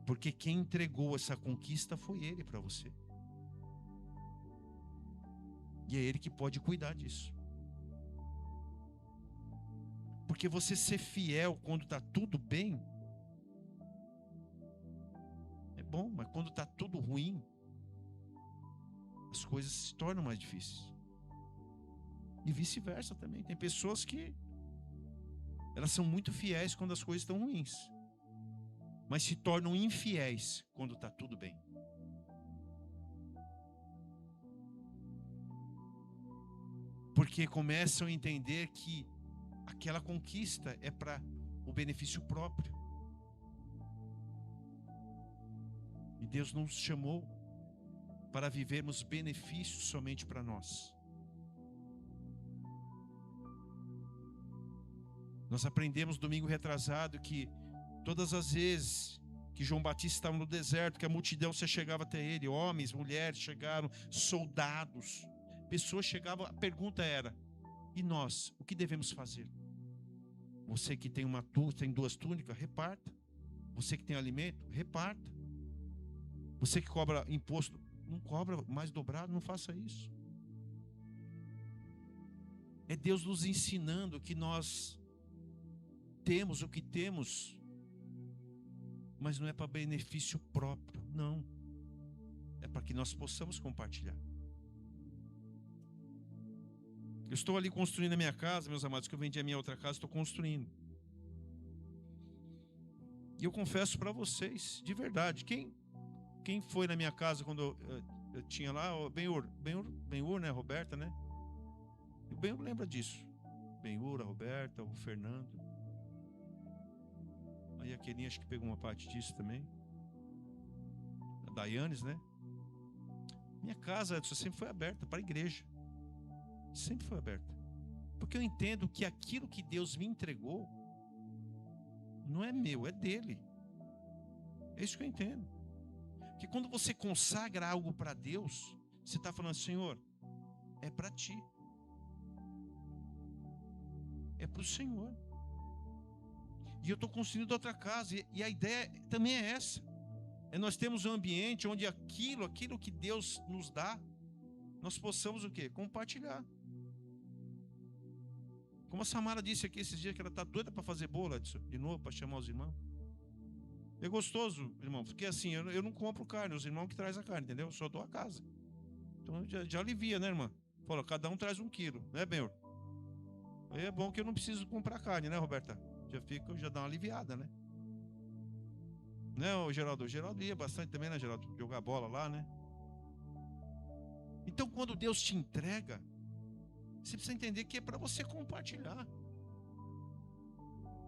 Porque quem entregou essa conquista foi Ele para você. E é Ele que pode cuidar disso. Porque você ser fiel quando está tudo bem é bom, mas quando está tudo ruim, as coisas se tornam mais difíceis. E vice-versa também. Tem pessoas que elas são muito fiéis quando as coisas estão ruins, mas se tornam infiéis quando está tudo bem. Porque começam a entender que aquela conquista é para o benefício próprio. E Deus não nos chamou para vivermos benefícios somente para nós. Nós aprendemos domingo retrasado que todas as vezes que João Batista estava no deserto, que a multidão se chegava até ele, homens, mulheres chegaram, soldados, pessoas chegavam, a pergunta era: e nós, o que devemos fazer? Você que tem tem 2 túnicas, reparta. Você que tem alimento, reparta. Você que cobra imposto, não cobra mais dobrado, não faça isso. É Deus nos ensinando que nós temos o que temos, mas não é para benefício próprio, não. É para que nós possamos compartilhar. Eu estou ali construindo a minha casa, meus amados, que eu vendi a minha outra casa, estou construindo. E eu confesso para vocês, de verdade, quem foi na minha casa quando eu tinha lá, o Benhur, né, Roberta, né? O Benhur lembra disso. Benhur, a Roberta, o Fernando. Aí a Kelinha acho que pegou uma parte disso também. A Dayanes, né? Minha casa, Edson, sempre foi aberta para a igreja. Sempre foi aberta. Porque eu entendo que aquilo que Deus me entregou não é meu, é dele. É isso que eu entendo. Porque quando você consagra algo para Deus, você está falando: Senhor, é para ti. É para o Senhor. E eu estou construindo outra casa. E a ideia também é essa. Nós temos um ambiente onde aquilo que Deus nos dá, nós possamos o quê? Compartilhar. Como a Samara disse aqui esses dias, que ela está doida para fazer bolo, Edson, de novo, para chamar os irmãos. É gostoso, irmão, porque assim, eu não compro carne, os irmãos que trazem a carne, entendeu? Eu só dou a casa. Então já alivia, né, irmã? Fala, cada um traz 1 quilo, né, Benhor? Aí é bom que eu não preciso comprar carne, né, Roberta? Já dá uma aliviada, né? Né, o Geraldo? O Geraldo ia bastante também, né, Geraldo? Jogar bola lá, né? Então, quando Deus te entrega, você precisa entender que é para você compartilhar.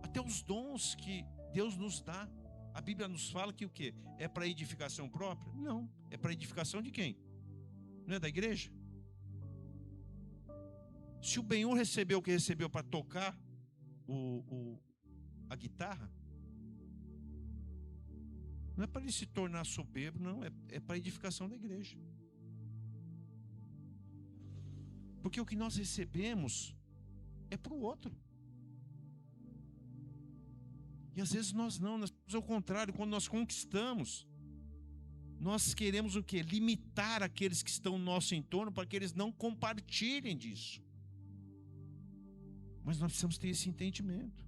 Até os dons que Deus nos dá. A Bíblia nos fala que o quê? É para edificação própria? Não. É para edificação de quem? Não é da igreja? Se o Benhur recebeu o que recebeu para tocar a guitarra, não é para ele se tornar soberbo, não. É para a edificação da igreja. Porque o que nós recebemos é para o outro. E às vezes nós fazemos ao contrário. Quando nós conquistamos, nós queremos o quê? Limitar aqueles que estão no nosso entorno para que eles não compartilhem disso. Mas nós precisamos ter esse entendimento.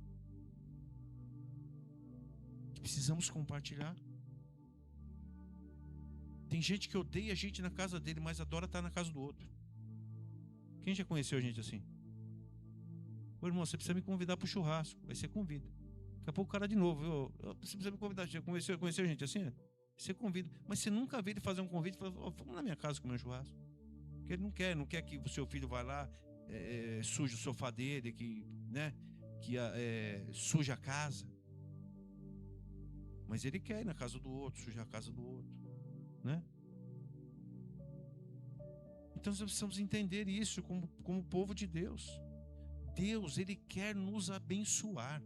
Precisamos compartilhar. Tem gente que odeia a gente na casa dele, mas adora estar na casa do outro. Quem já conheceu gente assim? Ô irmão, você precisa me convidar para o churrasco. Aí você convida. Daqui a pouco o cara de novo. Você precisa me convidar. Já conheceu gente assim? Você convida. Mas você nunca vê ele fazer um convite e falar: vamos na minha casa comer um churrasco. Porque ele não quer que o seu filho vá lá, suje o sofá dele, que suja a casa. Mas ele quer ir na casa do outro, sujar a casa do outro, né? Então nós precisamos entender isso como povo de Deus. Deus, Ele quer nos abençoar.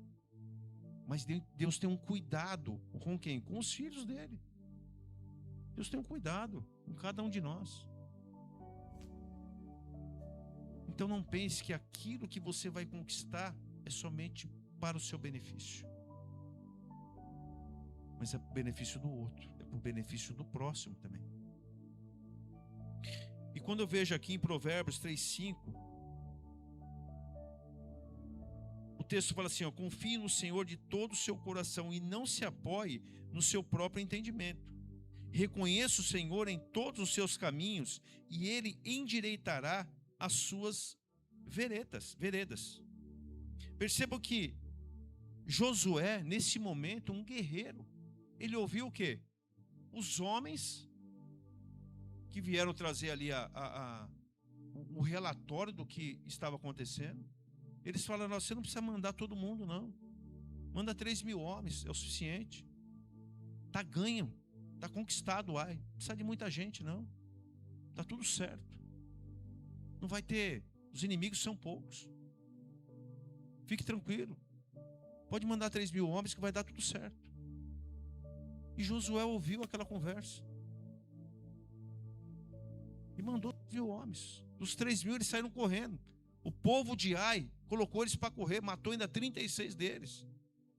Mas Deus tem um cuidado com quem? Com os filhos dele. Deus tem um cuidado com cada um de nós. Então não pense que aquilo que você vai conquistar é somente para o seu benefício. Mas é para o benefício do outro, é para o benefício do próximo também. E quando eu vejo aqui em Provérbios 3:5, o texto fala assim: confie no Senhor de todo o seu coração e não se apoie no seu próprio entendimento. Reconheça o Senhor em todos os seus caminhos e Ele endireitará as suas veredas. Perceba que Josué, nesse momento, um guerreiro, ele ouviu o quê? Os homens que vieram trazer ali o relatório do que estava acontecendo. Eles falaram: você não precisa mandar todo mundo, não. Manda 3.000 homens, é o suficiente. Tá ganho, tá conquistado, não precisa de muita gente, não. Tá tudo certo. Não vai ter, os inimigos são poucos. Fique tranquilo, Pode mandar 3.000 homens que vai dar tudo certo. E Josué ouviu aquela conversa. E mandou 3.000 homens. Dos 3.000 eles saíram correndo. O povo de Ai colocou eles para correr, matou ainda 36 deles.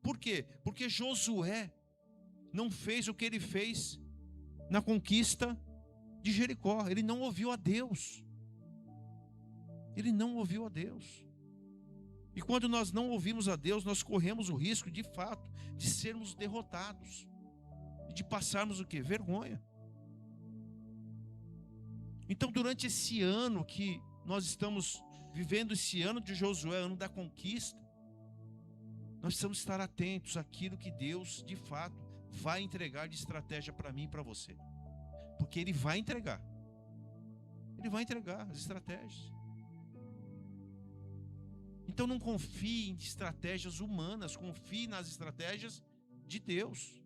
Por quê? Porque Josué não fez o que ele fez na conquista de Jericó. Ele não ouviu a Deus. Ele não ouviu a Deus. E quando nós não ouvimos a Deus, nós corremos o risco, de fato, de sermos derrotados. E de passarmos o quê? Vergonha. Então, durante esse ano que nós estamos vivendo, esse ano de Josué, ano da conquista, nós precisamos estar atentos àquilo que Deus, de fato, vai entregar de estratégia para mim e para você. Porque Ele vai entregar. Ele vai entregar as estratégias. Então não confie em estratégias humanas, confie nas estratégias de Deus.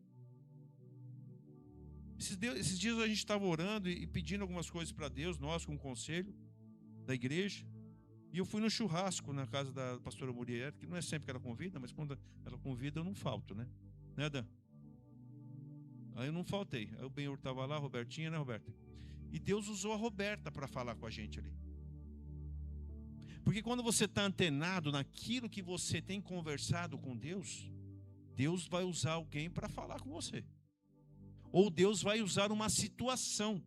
Esses dias a gente estava orando e pedindo algumas coisas para Deus, nós com o conselho da igreja. E eu fui no churrasco na casa da pastora Muriel, que não é sempre que ela convida, mas quando ela convida eu não falto, né? Né, Dan? Aí eu não faltei. Aí o Benhur estava lá, a Robertinha, né, Roberta? E Deus usou a Roberta para falar com a gente ali. Porque quando você está antenado naquilo que você tem conversado com Deus, Deus vai usar alguém para falar com você. Ou Deus vai usar uma situação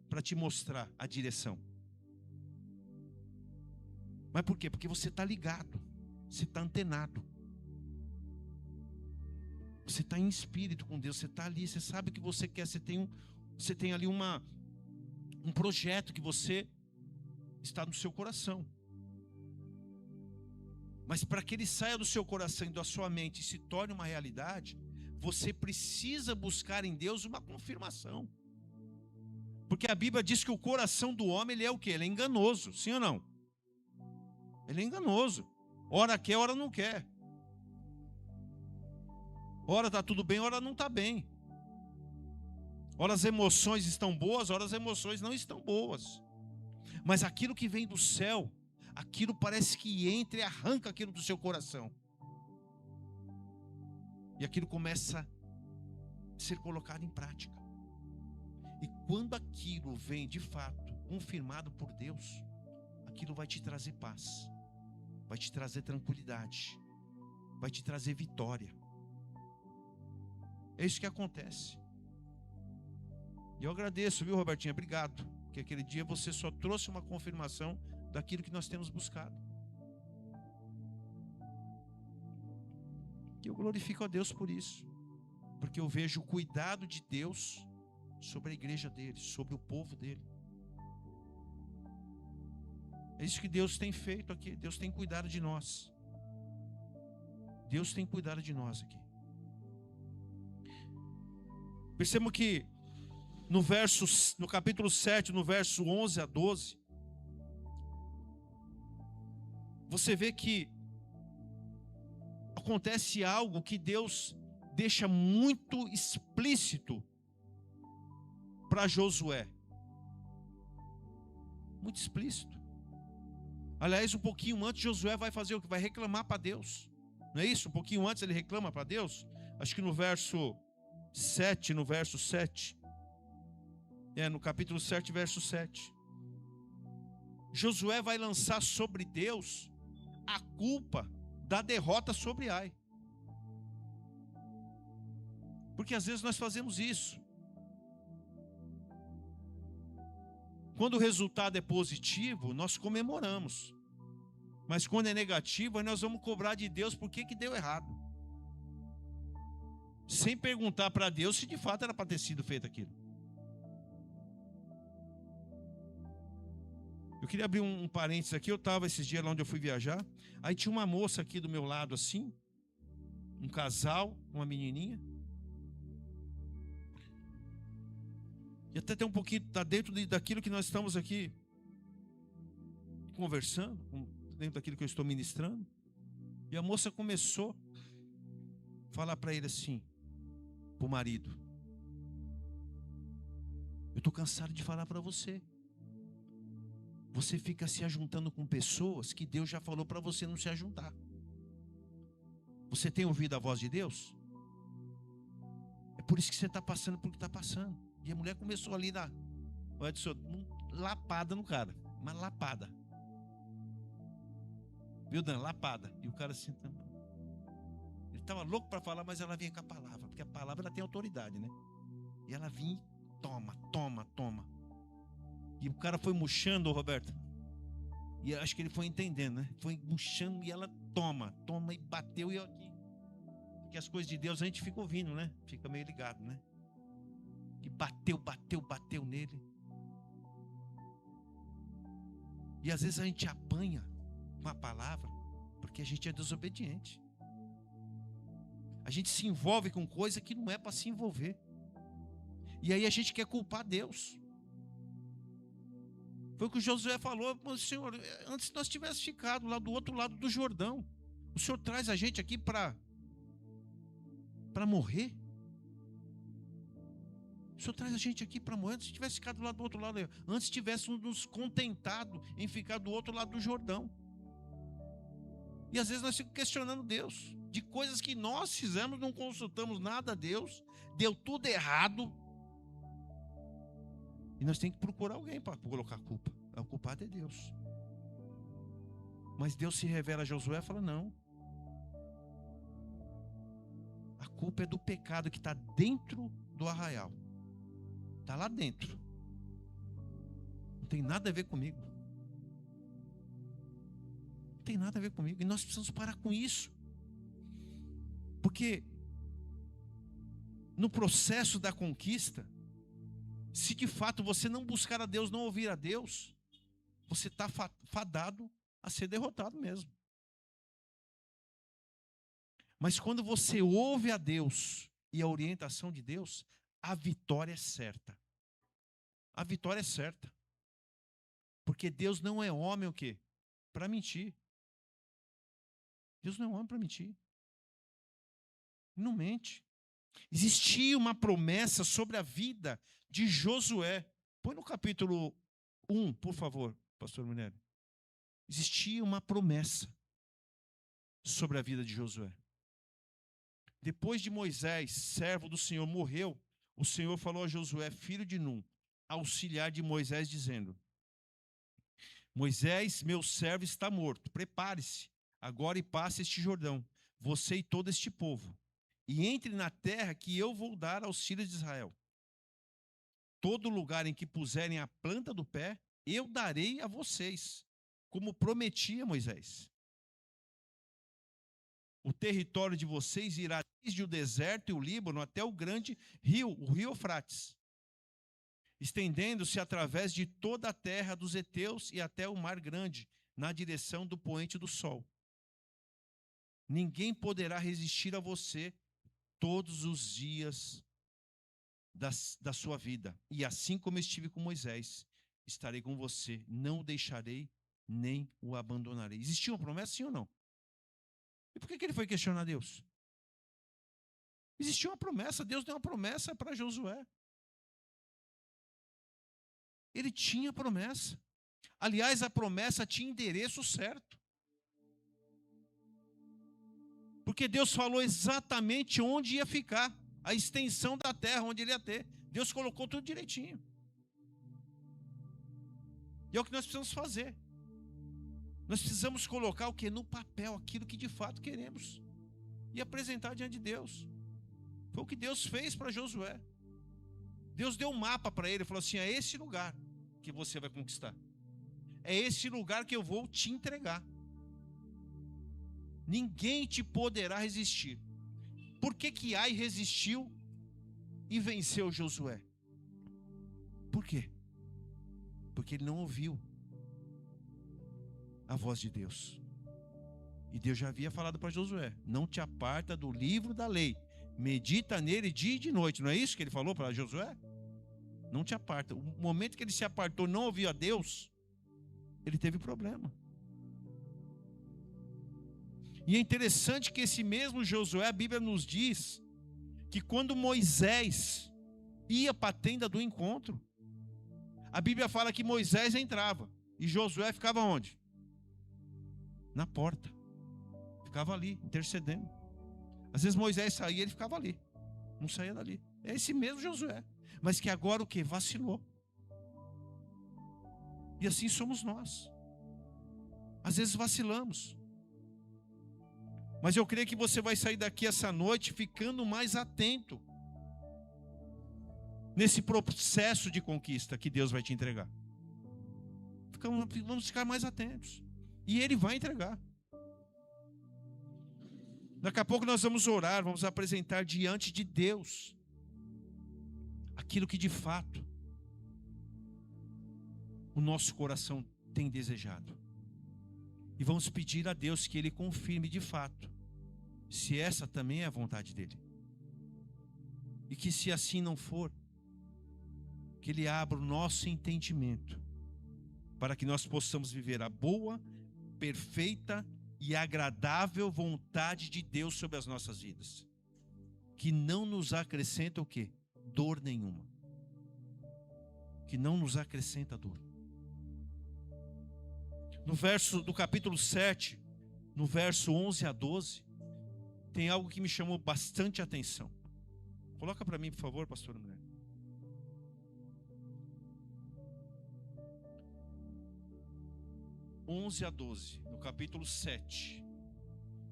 para te mostrar a direção. Mas por quê? Porque você está ligado, você está antenado. Você está em espírito com Deus, você está ali, você sabe o que você quer, você tem ali um projeto que você está no seu coração. Mas para que ele saia do seu coração e da sua mente e se torne uma realidade, você precisa buscar em Deus uma confirmação. Porque a Bíblia diz que o coração do homem, ele é o quê? Ele é enganoso, sim ou não? Ele é enganoso. Ora quer, ora não quer. Ora está tudo bem, ora não está bem. Ora as emoções estão boas, ora as emoções não estão boas. Mas aquilo que vem do céu, aquilo parece que entra e arranca aquilo do seu coração. E aquilo começa a ser colocado em prática. E quando aquilo vem de fato confirmado por Deus, aquilo vai te trazer paz, vai te trazer tranquilidade, vai te trazer vitória. É isso que acontece. E eu agradeço, viu, Robertinha? Obrigado. Que aquele dia você só trouxe uma confirmação daquilo que nós temos buscado. E eu glorifico a Deus por isso. Porque eu vejo o cuidado de Deus sobre a igreja dele, sobre o povo dele. É isso que Deus tem feito aqui. Deus tem cuidado de nós. Deus tem cuidado de nós aqui. Percebam que no capítulo 7, no verso 11 a 12, você vê que acontece algo que Deus deixa muito explícito para Josué. Muito explícito. Aliás, um pouquinho antes, Josué vai fazer o que? Vai reclamar para Deus. Não é isso? Um pouquinho antes ele reclama para Deus. Acho que no verso 7, no capítulo 7, verso 7. Josué vai lançar sobre Deus a culpa da derrota sobre Ai. Porque às vezes nós fazemos isso. Quando o resultado é positivo, nós comemoramos. Mas quando é negativo, aí nós vamos cobrar de Deus por que deu errado. Sem perguntar para Deus se de fato era para ter sido feito aquilo. Eu queria abrir um parênteses aqui. Eu estava esses dias lá onde eu fui viajar. Aí tinha uma moça aqui do meu lado assim. Um casal, uma menininha. E até tem um pouquinho, está dentro daquilo que nós estamos aqui conversando, dentro daquilo que eu estou ministrando. E a moça começou a falar para ele assim, para o marido: eu estou cansado de falar para você. Você fica se ajuntando com pessoas que Deus já falou para você não se ajuntar. Você tem ouvido a voz de Deus? É por isso que você está passando por que está passando. E a mulher começou ali o Edson, lapada no cara. Uma lapada. Viu, Dan? Lapada. E o cara assim... Ele estava louco para falar, mas ela vinha com a palavra. Porque a palavra ela tem autoridade, né? E ela vinha, toma. E o cara foi murchando, Roberto. E eu acho que ele foi entendendo, né? Foi murchando e ela toma e bateu e eu aqui. Porque as coisas de Deus a gente fica ouvindo, né? Fica meio ligado, né? E bateu nele. E às vezes a gente apanha com a palavra porque a gente é desobediente. A gente se envolve com coisa que não é para se envolver. E aí a gente quer culpar Deus. Foi o que o Josué falou: Senhor, antes nós tivéssemos ficado lá do outro lado do Jordão, o Senhor traz a gente aqui para morrer? O Senhor traz a gente aqui para morrer. Antes tivesse ficado lá do outro lado, antes tivéssemos nos contentado em ficar do outro lado do Jordão. E às vezes nós ficamos questionando Deus de coisas que nós fizemos, não consultamos nada a Deus, deu tudo errado. E nós temos que procurar alguém para colocar a culpa. O culpado é Deus. Mas Deus se revela a Josué e fala: não. A culpa é do pecado que está dentro do arraial. Está lá dentro. Não tem nada a ver comigo. Não tem nada a ver comigo. E nós precisamos parar com isso. Porque no processo da conquista, se de fato você não buscar a Deus, não ouvir a Deus, você está fadado a ser derrotado mesmo. Mas quando você ouve a Deus e a orientação de Deus, a vitória é certa. A vitória é certa. Porque Deus não é homem o quê? Para mentir. Deus não é homem para mentir. Não mente. Existia uma promessa sobre a vida de Josué. Põe no capítulo 1, por favor, pastor Minério. Existia uma promessa sobre a vida de Josué. Depois de Moisés, servo do Senhor, morreu, o Senhor falou a Josué, filho de Num, auxiliar de Moisés, dizendo: Moisés, meu servo, está morto. Prepare-se agora e passe este Jordão, você e todo este povo, e entre na terra que eu vou dar aos filhos de Israel. Todo lugar em que puserem a planta do pé, eu darei a vocês, como prometi a Moisés. O território de vocês irá desde o deserto e o Líbano até o grande rio, o rio Eufrates, estendendo-se através de toda a terra dos heteus e até o mar grande, na direção do poente do sol. Ninguém poderá resistir a você todos os dias da sua vida. E assim como estive com Moisés, estarei com você. Não o deixarei, nem o abandonarei. Existia uma promessa, sim ou não? E por que ele foi questionar Deus? Existia uma promessa. Deus deu uma promessa para Josué. Ele tinha promessa. Aliás, a promessa tinha endereço certo. Porque Deus falou exatamente onde ia ficar, a extensão da terra, onde ele ia ter. Deus colocou tudo direitinho. E é o que nós precisamos fazer. Nós precisamos colocar o que? No papel, aquilo que de fato queremos. E apresentar diante de Deus. Foi o que Deus fez para Josué. Deus deu um mapa para ele, falou assim: é esse lugar que você vai conquistar. É esse lugar que eu vou te entregar. Ninguém te poderá resistir. Por que Ai resistiu e venceu Josué? Por quê? Porque ele não ouviu a voz de Deus. E Deus já havia falado para Josué: não te aparta do livro da lei, medita nele dia e de noite. Não é isso que ele falou para Josué? Não te aparta. O momento que ele se apartou, não ouviu a Deus, ele teve problema. E é interessante que esse mesmo Josué, a Bíblia nos diz que quando Moisés ia para a tenda do encontro, a Bíblia fala que Moisés entrava e Josué ficava onde? Na porta. Ficava ali, intercedendo. Às vezes Moisés saía e ele ficava ali, não saía dali. É esse mesmo Josué, mas que agora o que? Vacilou. E assim somos nós. Às vezes vacilamos. Mas eu creio que você vai sair daqui essa noite ficando mais atento nesse processo de conquista que Deus vai te entregar. Vamos ficar mais atentos. E Ele vai entregar. Daqui a pouco nós vamos orar, vamos apresentar diante de Deus aquilo que de fato o nosso coração tem desejado. E vamos pedir a Deus que Ele confirme de fato se essa também é a vontade dEle. E que se assim não for, que Ele abra o nosso entendimento para que nós possamos viver a boa, perfeita e agradável vontade de Deus sobre as nossas vidas. Que não nos acrescenta o quê? Dor nenhuma. Que não nos acrescenta dor. No verso do capítulo 7, no verso 11 a 12, tem algo que me chamou bastante atenção. Coloca para mim, por favor, pastor André. (11 a 12), no capítulo 7.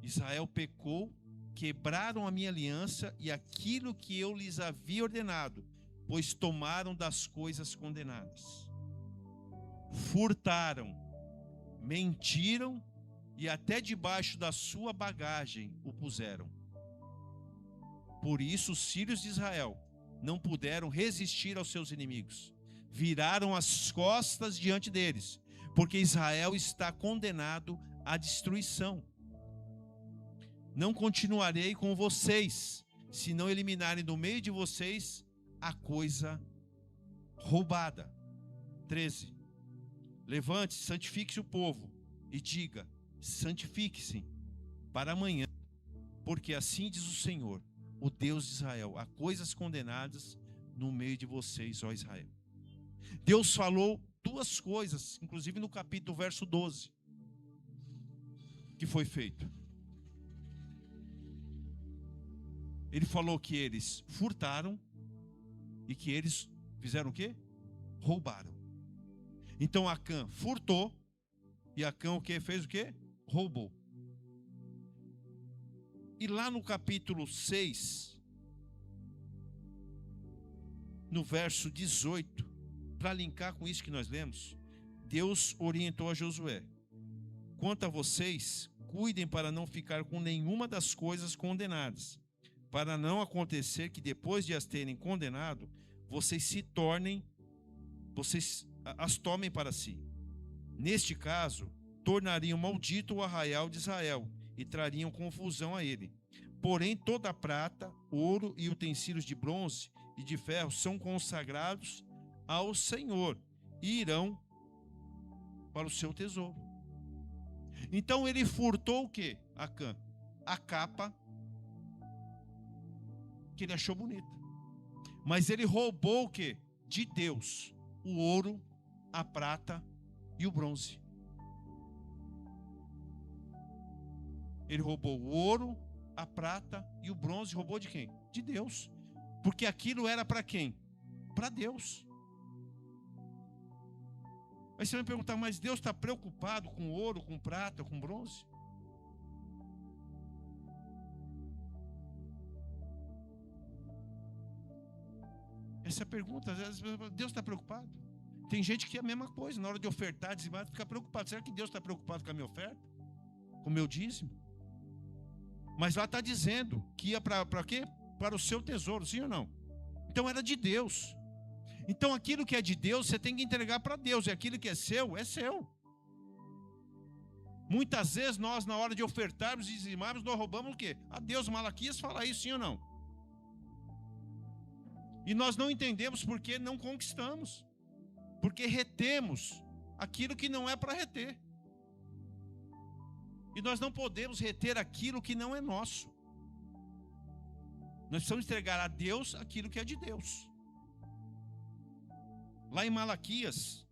Israel pecou, quebraram a minha aliança e aquilo que eu lhes havia ordenado, pois tomaram das coisas condenadas. Furtaram, mentiram e até debaixo da sua bagagem o puseram. Por isso os filhos de Israel não puderam resistir aos seus inimigos. Viraram as costas diante deles, porque Israel está condenado à destruição. Não continuarei com vocês, se não eliminarem do meio de vocês a coisa roubada. 13. Levante-se, santifique-se o povo, e diga: santifique-se para amanhã, porque assim diz o Senhor, o Deus de Israel: há coisas condenadas no meio de vocês, ó Israel. Deus falou duas coisas, inclusive no capítulo, verso 12, que foi feito. Ele falou que eles furtaram e que eles fizeram o quê? Roubaram. Então Acã furtou e Acã o que? Fez o quê? Roubou. E lá no capítulo 6, no verso 18, para linkar com isso que nós lemos, Deus orientou a Josué: quanto a vocês, cuidem para não ficar com nenhuma das coisas condenadas, para não acontecer que depois de as terem condenado, vocês as tomem para si. Neste caso, tornariam maldito o arraial de Israel e trariam confusão a ele. Porém, toda a prata, ouro e utensílios de bronze e de ferro são consagrados ao Senhor e irão para o seu tesouro. Então ele furtou o quê? Acã? A capa que ele achou bonita. Mas ele roubou o quê? De Deus: o ouro, a prata e o bronze. Ele roubou o ouro, a prata e o bronze. Roubou de quem? De Deus. Porque aquilo era para quem? Para Deus. Aí você vai me perguntar: mas Deus está preocupado com ouro, com prata, com bronze? Essa é a pergunta. Às vezes Deus está preocupado. Tem gente que é a mesma coisa, na hora de ofertar, dizimar, fica preocupado. Será que Deus está preocupado com a minha oferta? Com o meu dízimo? Mas lá está dizendo que ia para quê? Para o seu tesouro, sim ou não? Então era de Deus. Então aquilo que é de Deus, você tem que entregar para Deus. E aquilo que é seu, é seu. Muitas vezes nós, na hora de ofertarmos e dizimarmos, nós roubamos o quê? A Deus. Malaquias fala isso, sim ou não? E nós não entendemos porque não conquistamos. Porque retemos aquilo que não é para reter. E nós não podemos reter aquilo que não é nosso. Nós precisamos entregar a Deus aquilo que é de Deus. Lá em Malaquias,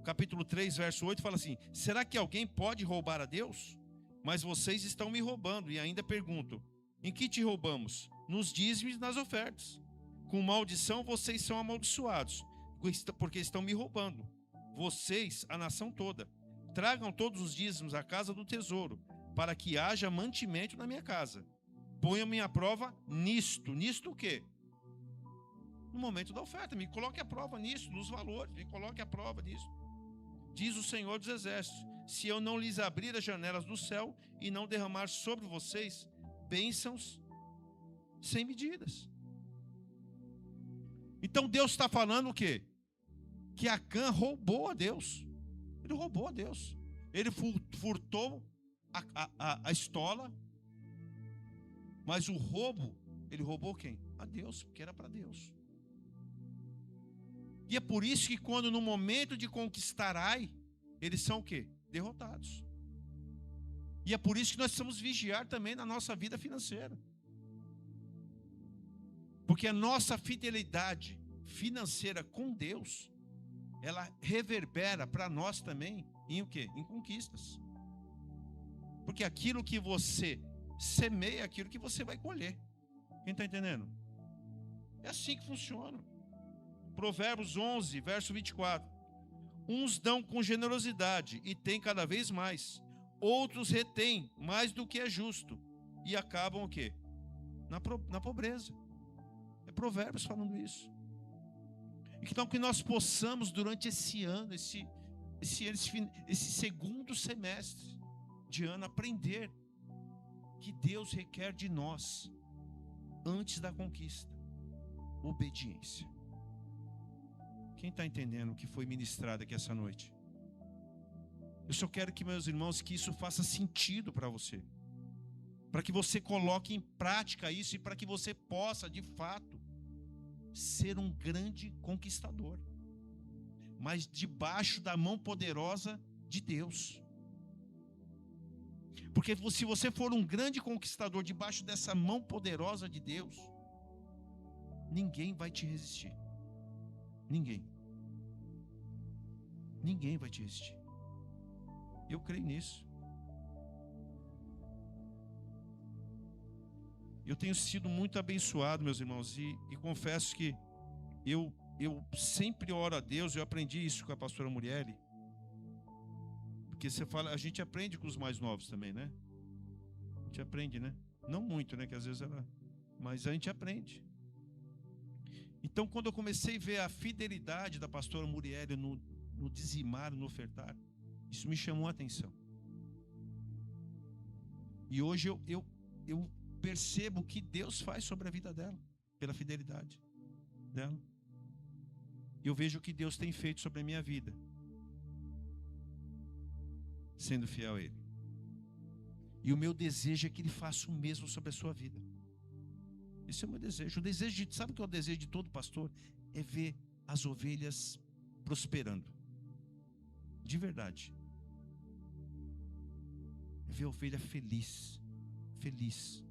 capítulo 3, verso 8, fala assim: será que alguém pode roubar a Deus? Mas vocês estão me roubando. E ainda perguntam: Em que te roubamos? Nos dízimos e nas ofertas. Com maldição vocês são amaldiçoados, porque estão me roubando. Vocês, a nação toda. Tragam todos os dízimos à casa do tesouro, para que haja mantimento na minha casa. Ponham-me à prova nisto. Nisto o quê? No momento da oferta. Me coloque à prova nisso, nos valores. Me coloque à prova nisso. Diz o Senhor dos Exércitos: se eu não lhes abrir as janelas do céu e não derramar sobre vocês bênçãos sem medidas. Então Deus está falando o quê? Que Acã roubou a Deus. Ele roubou a Deus. Ele furtou a estola. Mas o roubo, ele roubou quem? A Deus, porque era para Deus. E é por isso que quando no momento de conquistar Ai, eles são o quê? Derrotados. E é por isso que nós precisamos vigiar também na nossa vida financeira. Porque a nossa fidelidade financeira com Deus, ela reverbera para nós também em o quê? Em conquistas. Porque aquilo que você semeia é aquilo que você vai colher. Quem está entendendo? É assim que funciona. Provérbios 11, verso 24. Uns dão com generosidade e têm cada vez mais. Outros retêm mais do que é justo e acabam o quê? Na pobreza. É Provérbios falando isso. Então que nós possamos durante esse ano, esse segundo semestre de ano, aprender que Deus requer de nós, antes da conquista, obediência. Quem está entendendo o que foi ministrado aqui essa noite? Eu só quero que, meus irmãos, que isso faça sentido para você. Para que você coloque em prática isso e para que você possa, de fato, ser um grande conquistador. Mas debaixo da mão poderosa de Deus. Porque se você for um grande conquistador debaixo dessa mão poderosa de Deus, ninguém vai te resistir. Ninguém. Ninguém vai te resistir. Eu creio nisso. Eu tenho sido muito abençoado, meus irmãos, e confesso que eu sempre oro a Deus. Eu aprendi isso com a pastora Muriele. Porque você fala, a gente aprende com os mais novos também, né? A gente aprende, né? Não muito, né? Que às vezes mas a gente aprende. Então, quando eu comecei a ver a fidelidade da pastora Muriele no dizimar, no ofertar, isso me chamou a atenção. E hoje eu percebo o que Deus faz sobre a vida dela, pela fidelidade dela. Eu vejo o que Deus tem feito sobre a minha vida, sendo fiel a Ele. E o meu desejo é que Ele faça o mesmo sobre a sua vida. Esse é o meu desejo. O desejo sabe o que é o desejo de todo pastor? É ver as ovelhas prosperando. De verdade. É ver a ovelha feliz. Feliz.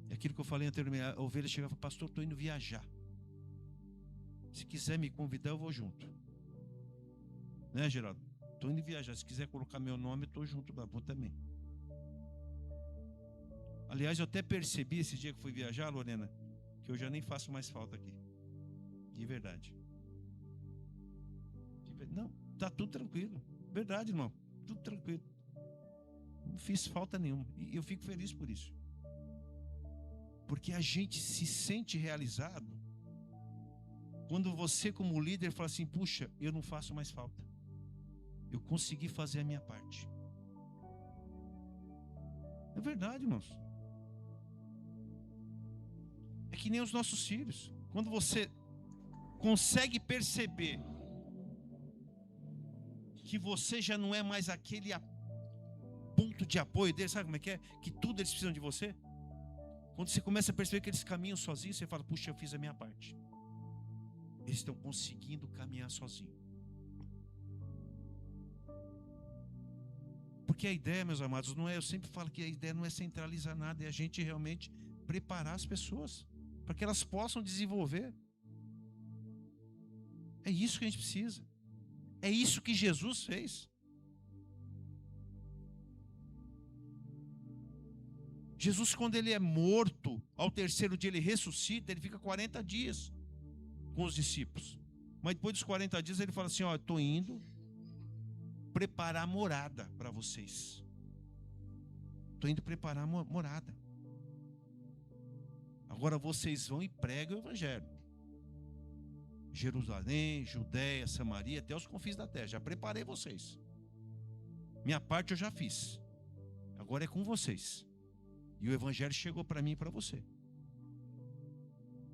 É aquilo que eu falei anteriormente. A ovelha chegava e falava: pastor, estou indo viajar. Se quiser me convidar, eu vou junto. Né, Geraldo? Estou indo viajar. Se quiser colocar meu nome, eu estou junto lá. Vou também. Aliás, eu até percebi esse dia que fui viajar, Lorena, que eu já nem faço mais falta aqui. De verdade. Não, tá tudo tranquilo. Verdade, irmão. Tudo tranquilo. Não fiz falta nenhuma. E eu fico feliz por isso. Porque a gente se sente realizado quando você, como líder, fala assim: puxa, eu não faço mais falta. Eu consegui fazer a minha parte. É verdade, irmãos. É que nem os nossos filhos. Quando você consegue perceber que você já não é mais aquele ponto de apoio deles, sabe como é que é? Que tudo eles precisam de você. Quando você começa a perceber que eles caminham sozinhos, você fala: puxa, eu fiz a minha parte. Eles estão conseguindo caminhar sozinhos. Porque a ideia, meus amados, não é, eu sempre falo que a ideia não é centralizar nada, é a gente realmente preparar as pessoas para que elas possam desenvolver. É isso que a gente precisa. É isso que Jesus fez. Jesus, quando ele é morto, ao terceiro dia ele ressuscita, ele fica 40 dias com os discípulos. Mas depois dos 40 dias ele fala assim, ó, eu estou indo preparar morada para vocês. Estou indo preparar morada. Agora vocês vão e pregam o evangelho. Jerusalém, Judéia, Samaria, até os confins da terra. Já preparei vocês. Minha parte eu já fiz. Agora é com vocês. E o evangelho chegou para mim e para você.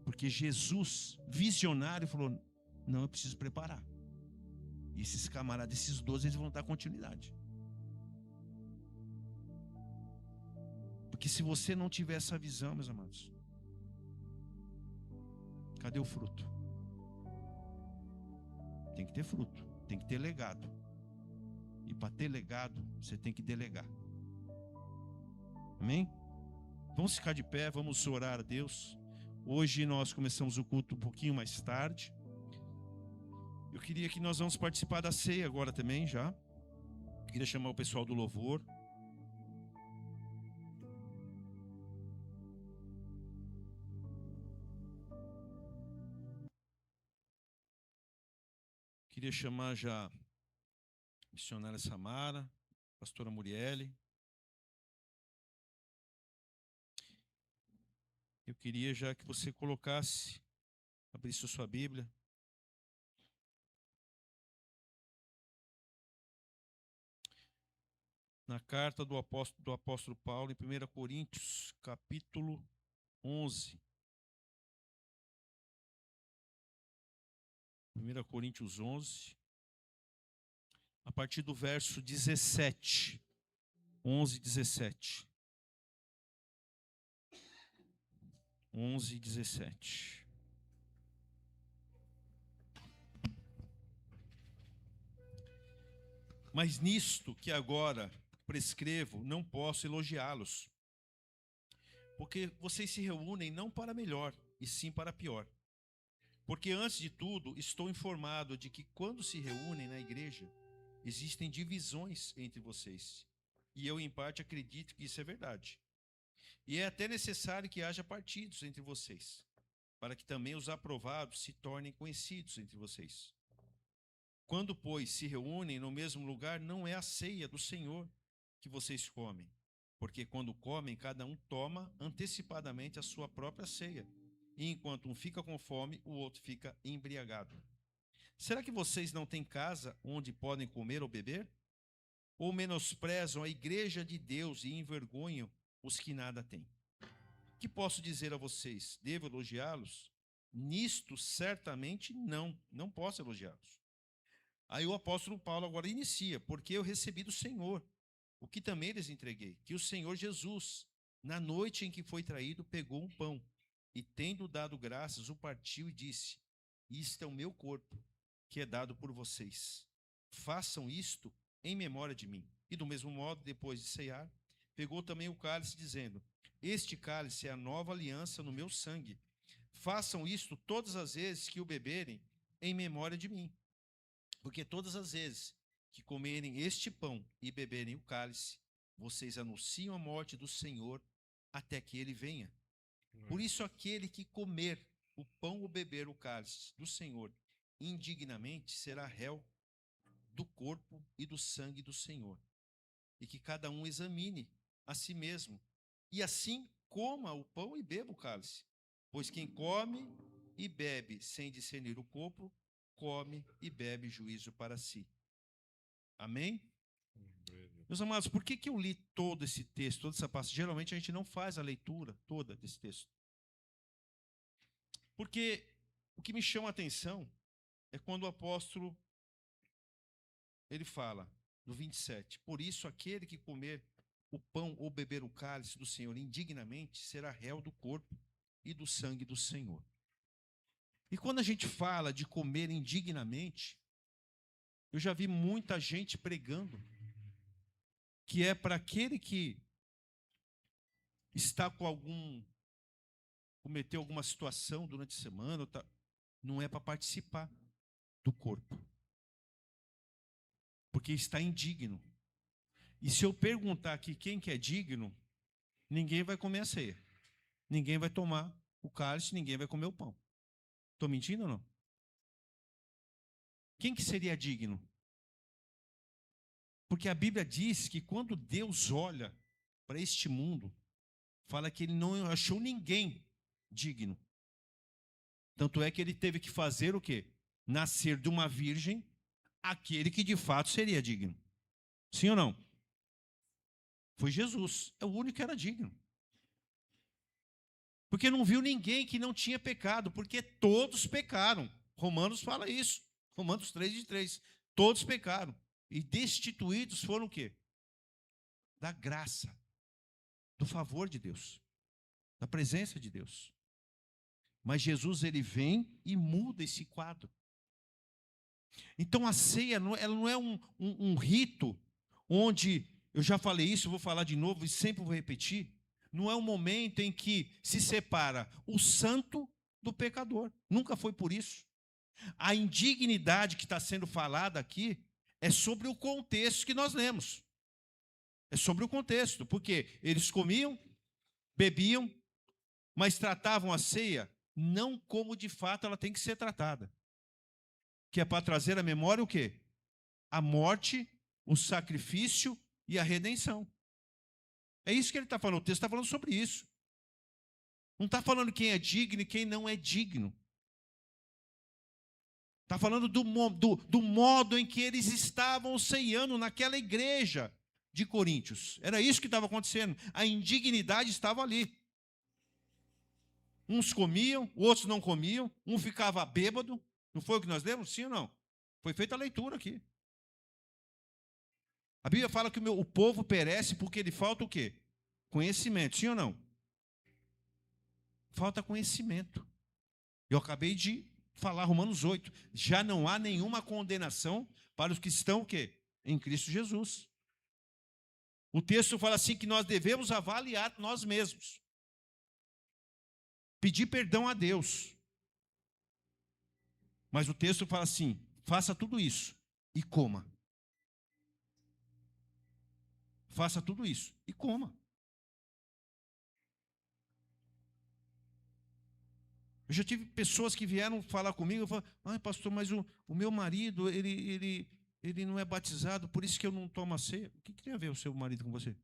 Porque Jesus, visionário, falou, não, eu preciso preparar. E esses camaradas, esses 12, eles vão dar continuidade. Porque se você não tiver essa visão, meus amados, cadê o fruto? Tem que ter fruto, tem que ter legado. E para ter legado, você tem que delegar. Amém? Vamos ficar de pé, vamos orar a Deus. Hoje nós começamos o culto um pouquinho mais tarde. Eu queria que nós vamos participar da ceia agora também já. Eu queria chamar o pessoal do louvor. Queria chamar já a missionária Samara, pastora Muriele. Eu queria já que você colocasse, abrisse a sua Bíblia. Na carta do apóstolo Paulo, em 1 Coríntios, capítulo 11. 1 Coríntios 11, a partir do verso 17. 11, 17. 11, 17. Mas nisto que agora prescrevo, não posso elogiá-los, porque vocês se reúnem não para melhor, e sim para pior. Porque antes de tudo, estou informado de que quando se reúnem na igreja, existem divisões entre vocês. E eu, em parte, acredito que isso é verdade. E é até necessário que haja partidos entre vocês, para que também os aprovados se tornem conhecidos entre vocês. Quando, pois, se reúnem no mesmo lugar, não é a ceia do Senhor que vocês comem, porque quando comem, cada um toma antecipadamente a sua própria ceia, e enquanto um fica com fome, o outro fica embriagado. Será que vocês não têm casa onde podem comer ou beber? Ou menosprezam a igreja de Deus e envergonham os que nada têm? Que posso dizer a vocês? Devo elogiá-los? Nisto, certamente não posso elogiá-los. Aí o apóstolo Paulo agora inicia, porque eu recebi do Senhor, o que também lhes entreguei, que o Senhor Jesus, na noite em que foi traído, pegou um pão, e tendo dado graças, o partiu e disse, isto é o meu corpo, que é dado por vocês. Façam isto em memória de mim. E do mesmo modo, depois de ceiar, pegou também o cálice, dizendo, este cálice é a nova aliança no meu sangue. Façam isto todas as vezes que o beberem, em memória de mim. Porque todas as vezes que comerem este pão e beberem o cálice, vocês anunciam a morte do Senhor até que ele venha. Por isso, aquele que comer o pão ou beber o cálice do Senhor indignamente será réu do corpo e do sangue do Senhor. E que cada um examine a si mesmo, e assim coma o pão e beba o cálice. Pois quem come e bebe sem discernir o corpo, come e bebe juízo para si. Amém? Meus amados, por que eu li todo esse texto, toda essa passagem? Geralmente a gente não faz a leitura toda desse texto. Porque o que me chama a atenção é quando o apóstolo, ele fala, no 27, por isso aquele que comer o pão ou beber o cálice do Senhor indignamente será réu do corpo e do sangue do Senhor. E quando a gente fala de comer indignamente, eu já vi muita gente pregando que é para aquele que está cometeu alguma situação durante a semana, não é para participar do corpo, porque está indigno. E se eu perguntar aqui quem que é digno, ninguém vai comer a ceia. Ninguém vai tomar o cálice, ninguém vai comer o pão. Estou mentindo ou não? Quem que seria digno? Porque a Bíblia diz que quando Deus olha para este mundo, fala que ele não achou ninguém digno. Tanto é que ele teve que fazer o quê? Nascer de uma virgem, aquele que de fato seria digno. Sim ou não? Foi Jesus. É o único que era digno. Porque não viu ninguém que não tinha pecado, porque todos pecaram. Romanos fala isso. Romanos 3:3. Todos pecaram. E destituídos foram o quê? Da graça, do favor de Deus, da presença de Deus. Mas Jesus, ele vem e muda esse quadro. Então a ceia, ela não é um rito onde, eu já falei isso, vou falar de novo e sempre vou repetir, não é um momento em que se separa o santo do pecador. Nunca foi por isso. A indignidade que está sendo falada aqui é sobre o contexto que nós lemos. É sobre o contexto, porque eles comiam, bebiam, mas tratavam a ceia não como de fato ela tem que ser tratada. Que é para trazer à memória o quê? A morte, o sacrifício e a redenção. É isso que ele está falando. O texto está falando sobre isso. Não está falando quem é digno e quem não é digno. Está falando do modo em que eles estavam ceiando naquela igreja de Coríntios. Era isso que estava acontecendo. A indignidade estava ali. Uns comiam, outros não comiam. Um ficava bêbado. Não foi o que nós lemos? Sim ou não? Foi feita a leitura aqui. A Bíblia fala que o povo perece porque lhe falta o quê? Conhecimento. Sim ou não? Falta conhecimento. Eu acabei de falar Romanos 8. Já não há nenhuma condenação para os que estão o quê? Em Cristo Jesus. O texto fala assim que nós devemos avaliar nós mesmos. Pedir perdão a Deus. Mas o texto fala assim, faça tudo isso e coma. Faça tudo isso e coma. Eu já tive pessoas que vieram falar comigo e falaram, ai pastor, mas o meu marido, ele não é batizado, por isso que eu não tomo a ceia. O que tem a ver o seu marido com você?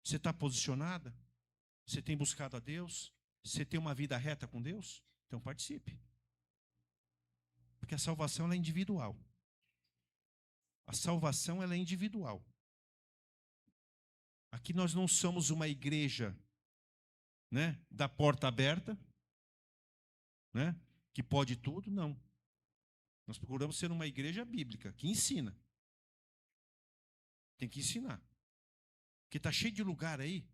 Você está posicionada? Você tem buscado a Deus? Você tem uma vida reta com Deus? Então participe. Porque a salvação ela é individual. A salvação ela é individual. Aqui nós não somos uma igreja, né, da porta aberta, né, que pode tudo, não. Nós procuramos ser uma igreja bíblica, que ensina. Tem que ensinar. Porque está cheio de lugar aí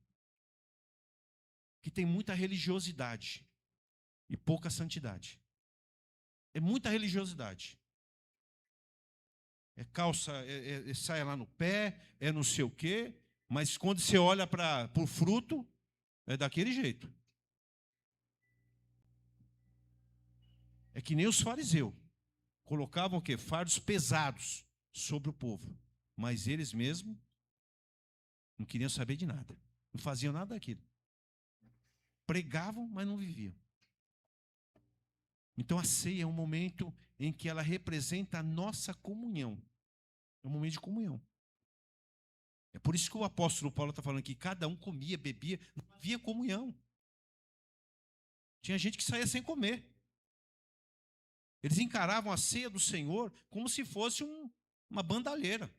que tem muita religiosidade e pouca santidade. É muita religiosidade. É calça, é saia lá no pé, é não sei o quê, mas quando você olha para o fruto, é daquele jeito. É que nem os fariseus. Colocavam o quê? Fardos pesados sobre o povo. Mas eles mesmos não queriam saber de nada. Não faziam nada daquilo. Pregavam, mas não viviam. Então a ceia é um momento em que ela representa a nossa comunhão. É um momento de comunhão. É por isso que o apóstolo Paulo está falando que cada um comia, bebia, não havia comunhão. Tinha gente que saía sem comer. Eles encaravam a ceia do Senhor como se fosse uma bandalheira,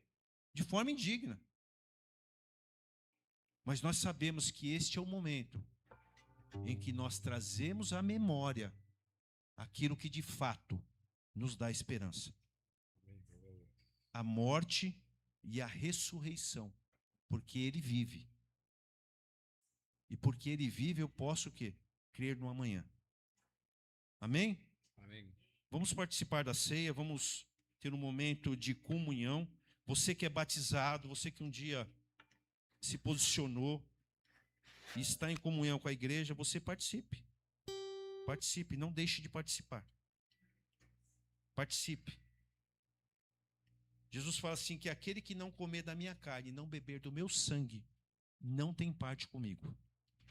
de forma indigna. Mas nós sabemos que este é o momento em que nós trazemos à memória aquilo que de fato nos dá esperança. A morte e a ressurreição, porque Ele vive. E porque Ele vive, eu posso o quê? Crer no amanhã. Amém? Amém. Vamos participar da ceia, vamos ter um momento de comunhão. Você que é batizado, você que um dia se posicionou e está em comunhão com a igreja, você participe. Participe, não deixe de participar. Participe. Jesus fala assim que aquele que não comer da minha carne e não beber do meu sangue não tem parte comigo.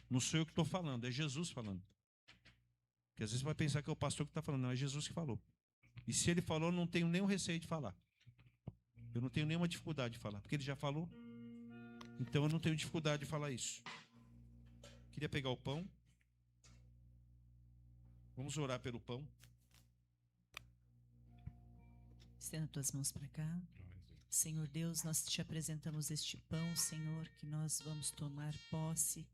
Não sou eu que estou falando, é Jesus falando. Porque às vezes você vai pensar que é o pastor que está falando, não, é Jesus que falou. E se ele falou, eu não tenho nenhum receio de falar. Eu não tenho nenhuma dificuldade de falar, porque ele já falou. Então eu não tenho dificuldade de falar isso. Queria pegar o pão. Vamos orar pelo pão. Estenda tuas mãos para cá. Senhor Deus, nós te apresentamos este pão, Senhor, que nós vamos tomar posse,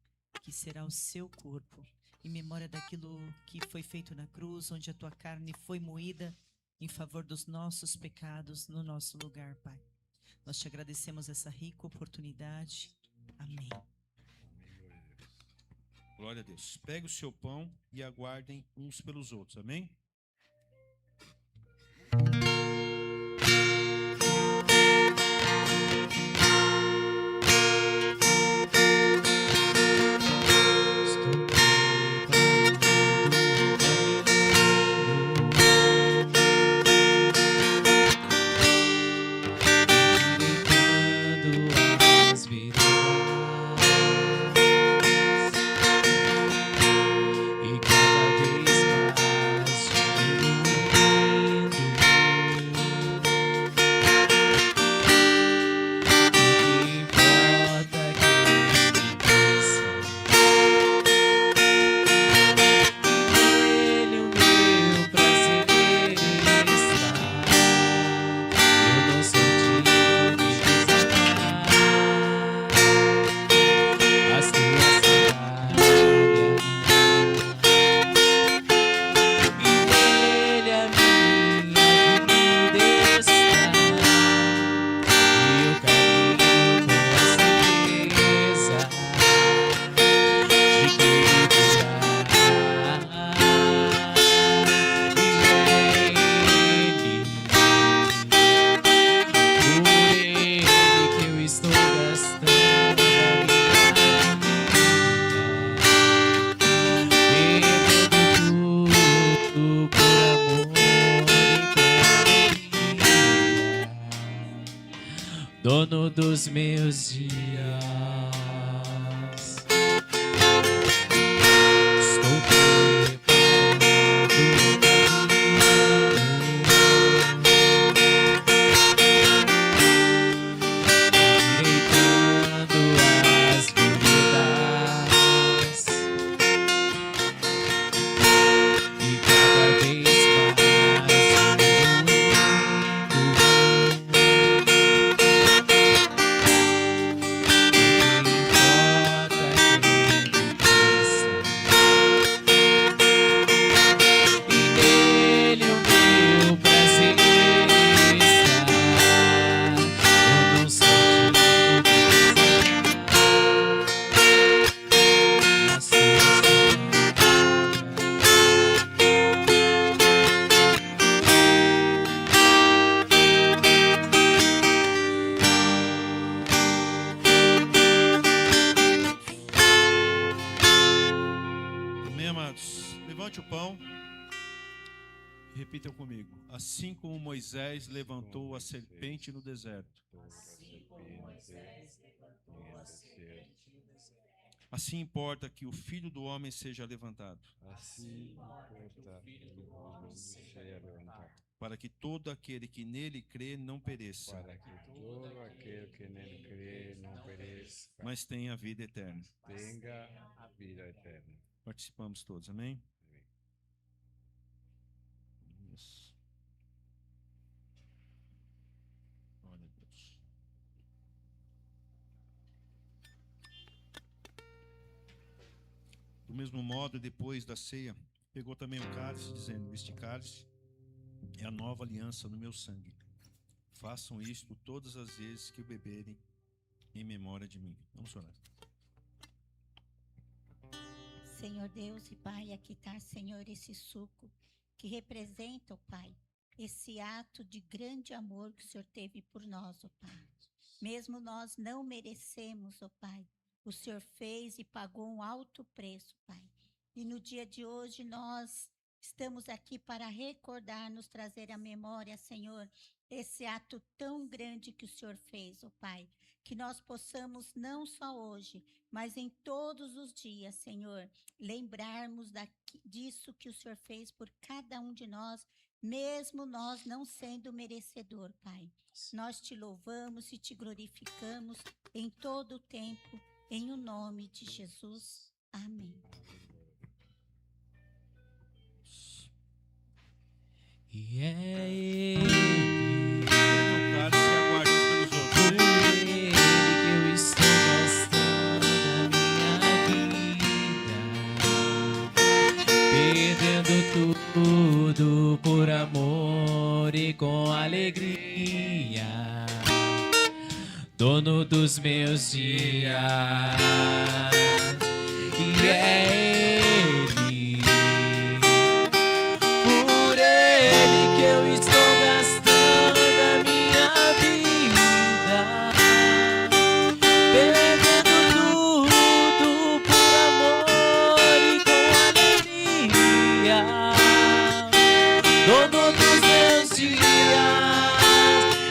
que será o seu corpo, em memória daquilo que foi feito na cruz, onde a tua carne foi moída em favor dos nossos pecados no nosso lugar, Pai. Nós te agradecemos essa rica oportunidade. Amém. Glória a Deus. Pegue o seu pão e aguardem uns pelos outros. Amém? Dono dos meus dias. Estou preparando as veredas e cada vez levante o pão e repitam comigo. Assim como Moisés levantou a serpente no deserto, assim importa que o Filho do Homem seja levantado, para que todo aquele que nele crê não pereça, mas tenha a vida eterna. Participamos todos, amém? Isso. Glória a Deus. Do mesmo modo, depois da ceia, pegou também o cálice, dizendo: este cálice é a nova aliança no meu sangue. Façam isto todas as vezes que o beberem em memória de mim. Vamos orar. Senhor Deus e Pai, aqui está, Senhor, esse suco que representa, ó Pai, esse ato de grande amor que o Senhor teve por nós, ó Pai. Mesmo nós não merecemos, ó Pai, o Senhor fez e pagou um alto preço, Pai. E no dia de hoje nós Estamos aqui para recordar, nos trazer à memória, Senhor, esse ato tão grande que o Senhor fez, ó Pai. Que nós possamos, não só hoje, mas em todos os dias, Senhor, lembrarmos disso que o Senhor fez por cada um de nós, mesmo nós não sendo merecedor, Pai. Nós te louvamos e te glorificamos em todo o tempo, em o nome de Jesus. Amém. E é Ele, Pegue o cálice e aguarde uns pelos outros. por Ele que eu estou gastando a minha vida, perdendo tudo por amor e com alegria, dono dos meus dias. E é Ele, por Ele que eu estou gastando a minha vida, perdendo tudo por amor e com alegria, dono dos meus dias.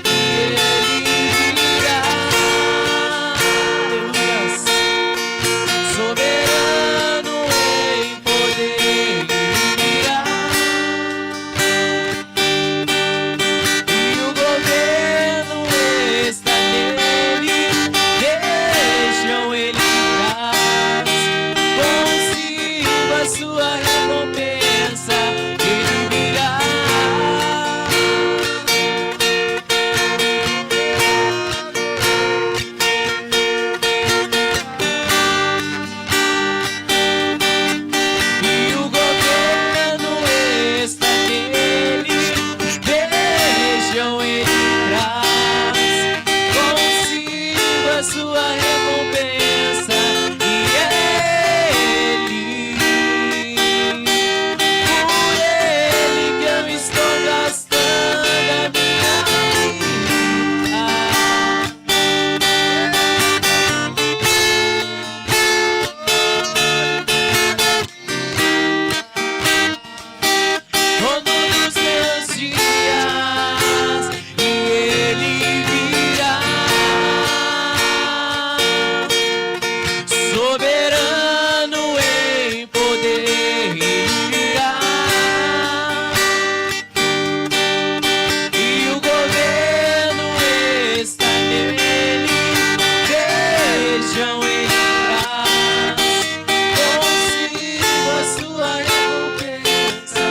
E Ele virá, aleluias, soberano em poder, Ele virá, e o governo está nele. Vejam, Ele traz consigo a sua recompensa. Ele virá, e o governo está nele. Vejam, Ele traz consigo a sua recompensa. E é Ele, por Ele que eu estou gastando a minha vida. Dono dos meus dias, e Ele virá, soberano em poder, Ele virá, e o governo está nele. Vejam, Ele traz consigo a sua recompensa.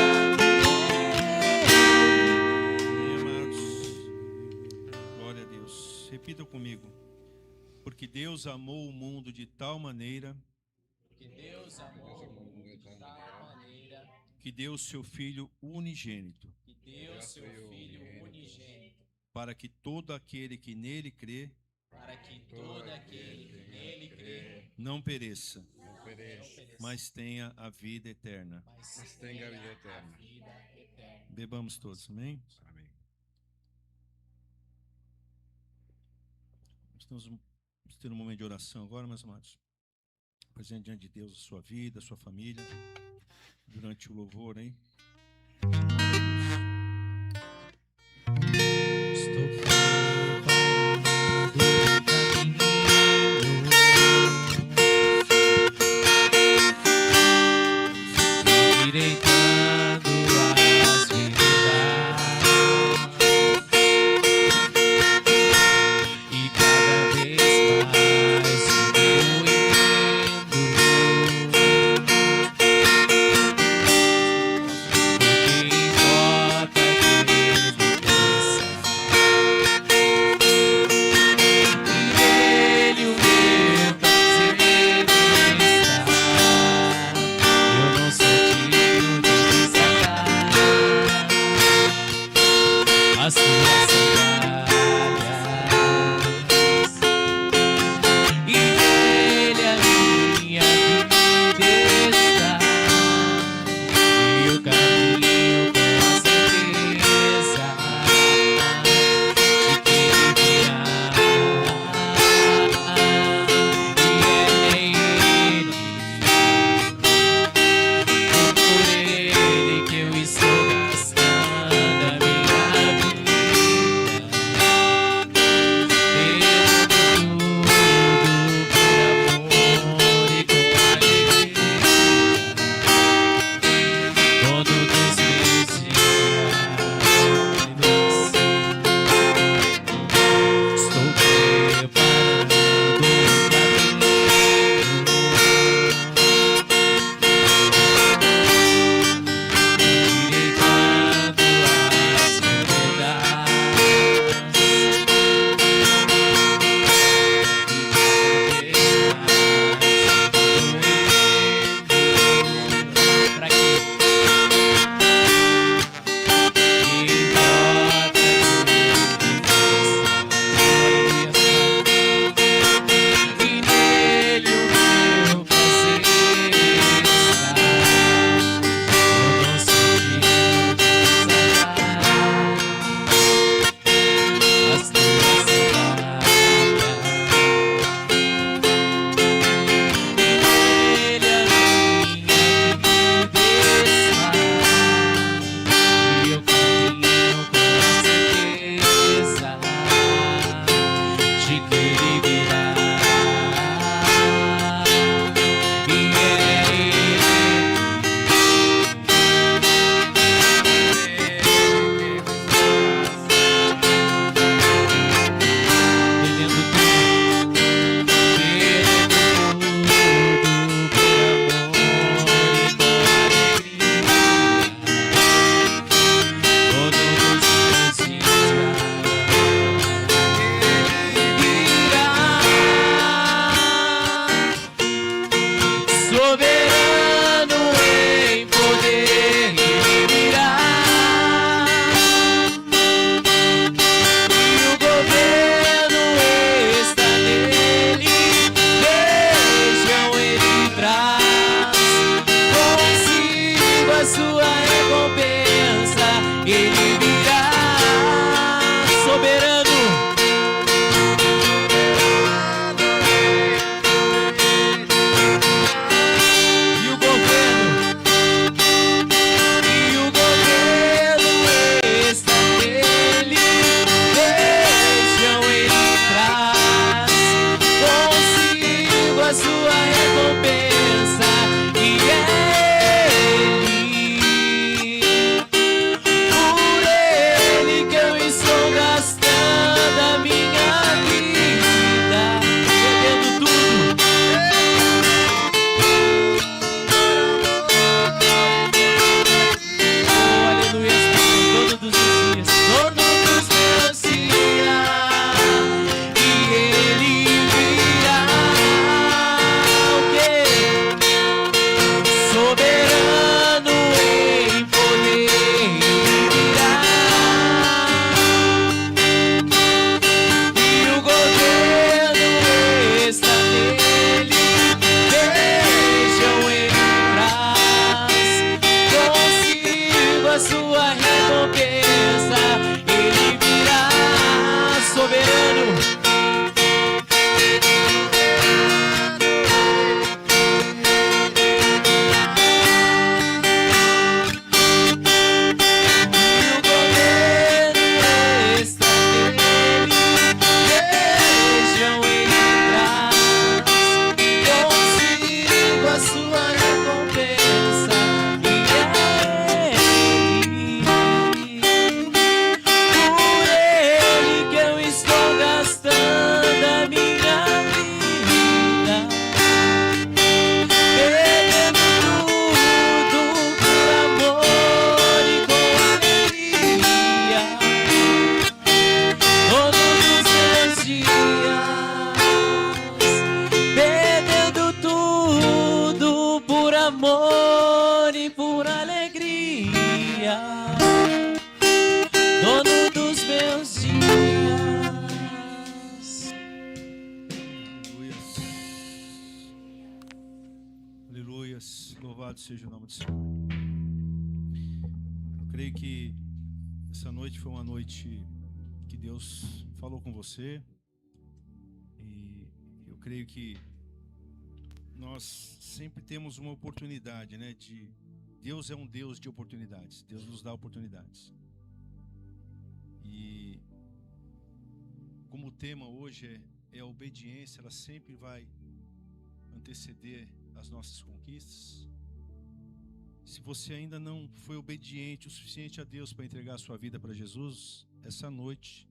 Amém, amados. Glória a Deus. Repita comigo. Porque Deus amou o mundo de tal maneira Que Deus amou o mundo de tal maneira que deu o seu Filho unigênito, que deu seu Filho unigênito, para que todo aquele que nele crê para que todo aquele que nele crê não pereça, Não pereça, mas tenha a vida eterna. mas tenha a vida eterna. vida eterna. Bebamos todos, amém? Amém. Estamos tendo um momento de oração agora, meus amados. Presente diante de Deus a sua vida, a sua família, durante o louvor, hein? Estou preparando o caminho, endireitando as veredas, e cada vez mais eu entendo, porque seja o nome do Senhor. Eu creio que essa noite foi uma noite que Deus falou com você. E eu creio que nós sempre temos uma oportunidade, né? Deus é um Deus de oportunidades. Deus nos dá oportunidades. E como o tema hoje é a obediência, ela sempre vai anteceder as nossas conquistas. Se você ainda não foi obediente o suficiente a Deus para entregar a sua vida para Jesus, essa noite,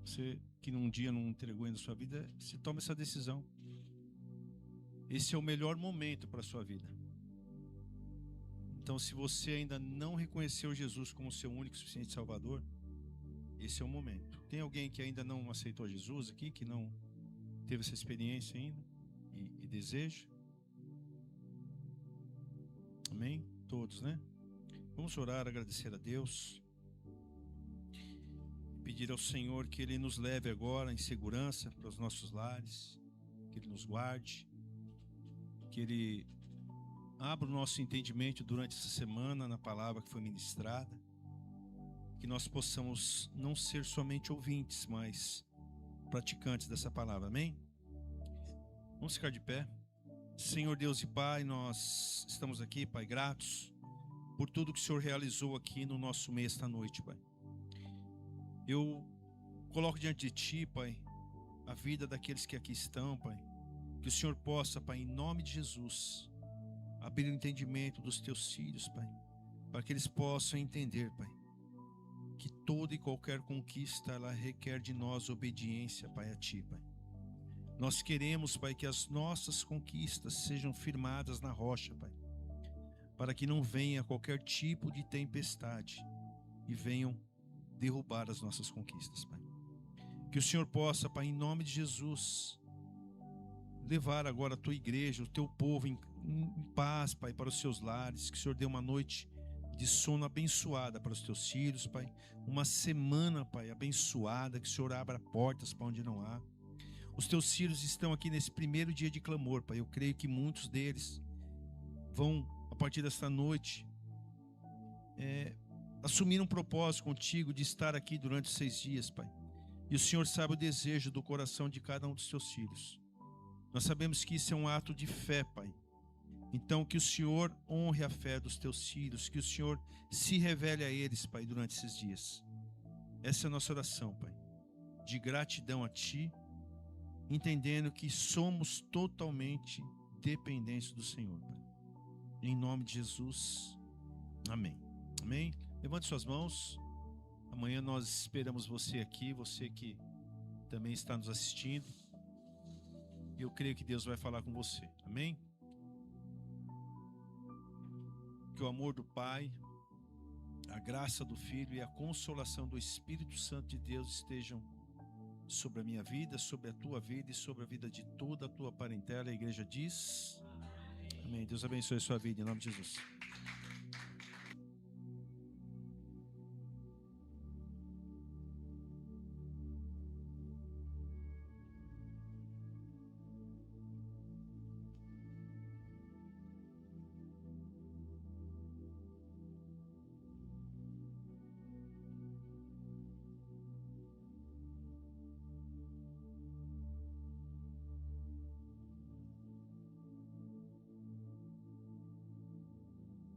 você que num dia não entregou ainda a sua vida, você toma essa decisão. Esse é o melhor momento para a sua vida. Então, se você ainda não reconheceu Jesus como seu único e suficiente Salvador, esse é o momento. Tem alguém que ainda não aceitou Jesus aqui, que não teve essa experiência ainda e deseja? Amém? Todos, né? Vamos orar, agradecer a Deus, pedir ao Senhor que Ele nos leve agora em segurança para os nossos lares, que Ele nos guarde, que Ele abra o nosso entendimento durante essa semana na palavra que foi ministrada, que nós possamos não ser somente ouvintes, mas praticantes dessa palavra, amém? Vamos ficar de pé. Senhor Deus e Pai, nós estamos aqui, Pai, gratos por tudo que o Senhor realizou aqui no nosso meio esta noite, Pai. Eu coloco diante de Ti, Pai, a vida daqueles que aqui estão, Pai, que o Senhor possa, Pai, em nome de Jesus, abrir o entendimento dos Teus filhos, Pai, para que eles possam entender, Pai, que toda e qualquer conquista, ela requer de nós obediência, Pai, a Ti, Pai. Nós queremos, Pai, que as nossas conquistas sejam firmadas na rocha, Pai, para que não venha qualquer tipo de tempestade e venham derrubar as nossas conquistas, Pai. Que o Senhor possa, Pai, em nome de Jesus, levar agora a Tua igreja, o Teu povo em paz, Pai, para os seus lares. Que o Senhor dê uma noite de sono abençoada para os Teus filhos, Pai. Uma semana, Pai, abençoada. Que o Senhor abra portas para onde não há. Os Teus filhos estão aqui nesse primeiro dia de clamor, Pai. Eu creio que muitos deles vão, a partir desta noite, assumir um propósito contigo de estar aqui durante 6 dias, Pai. E o Senhor sabe o desejo do coração de cada um dos Teus filhos. Nós sabemos que isso é um ato de fé, Pai. Então, que o Senhor honre a fé dos Teus filhos, que o Senhor se revele a eles, Pai, durante esses dias. Essa é a nossa oração, Pai, de gratidão a Ti, entendendo que somos totalmente dependentes do Senhor, Pai. Em nome de Jesus, amém. Amém? Levante suas mãos. Amanhã nós esperamos você aqui, você que também está nos assistindo. Eu creio que Deus vai falar com você, amém? Que o amor do Pai, a graça do Filho e a consolação do Espírito Santo de Deus estejam sobre a minha vida, sobre a tua vida e sobre a vida de toda a tua parentela. A igreja diz: amém. Deus abençoe a sua vida em nome de Jesus.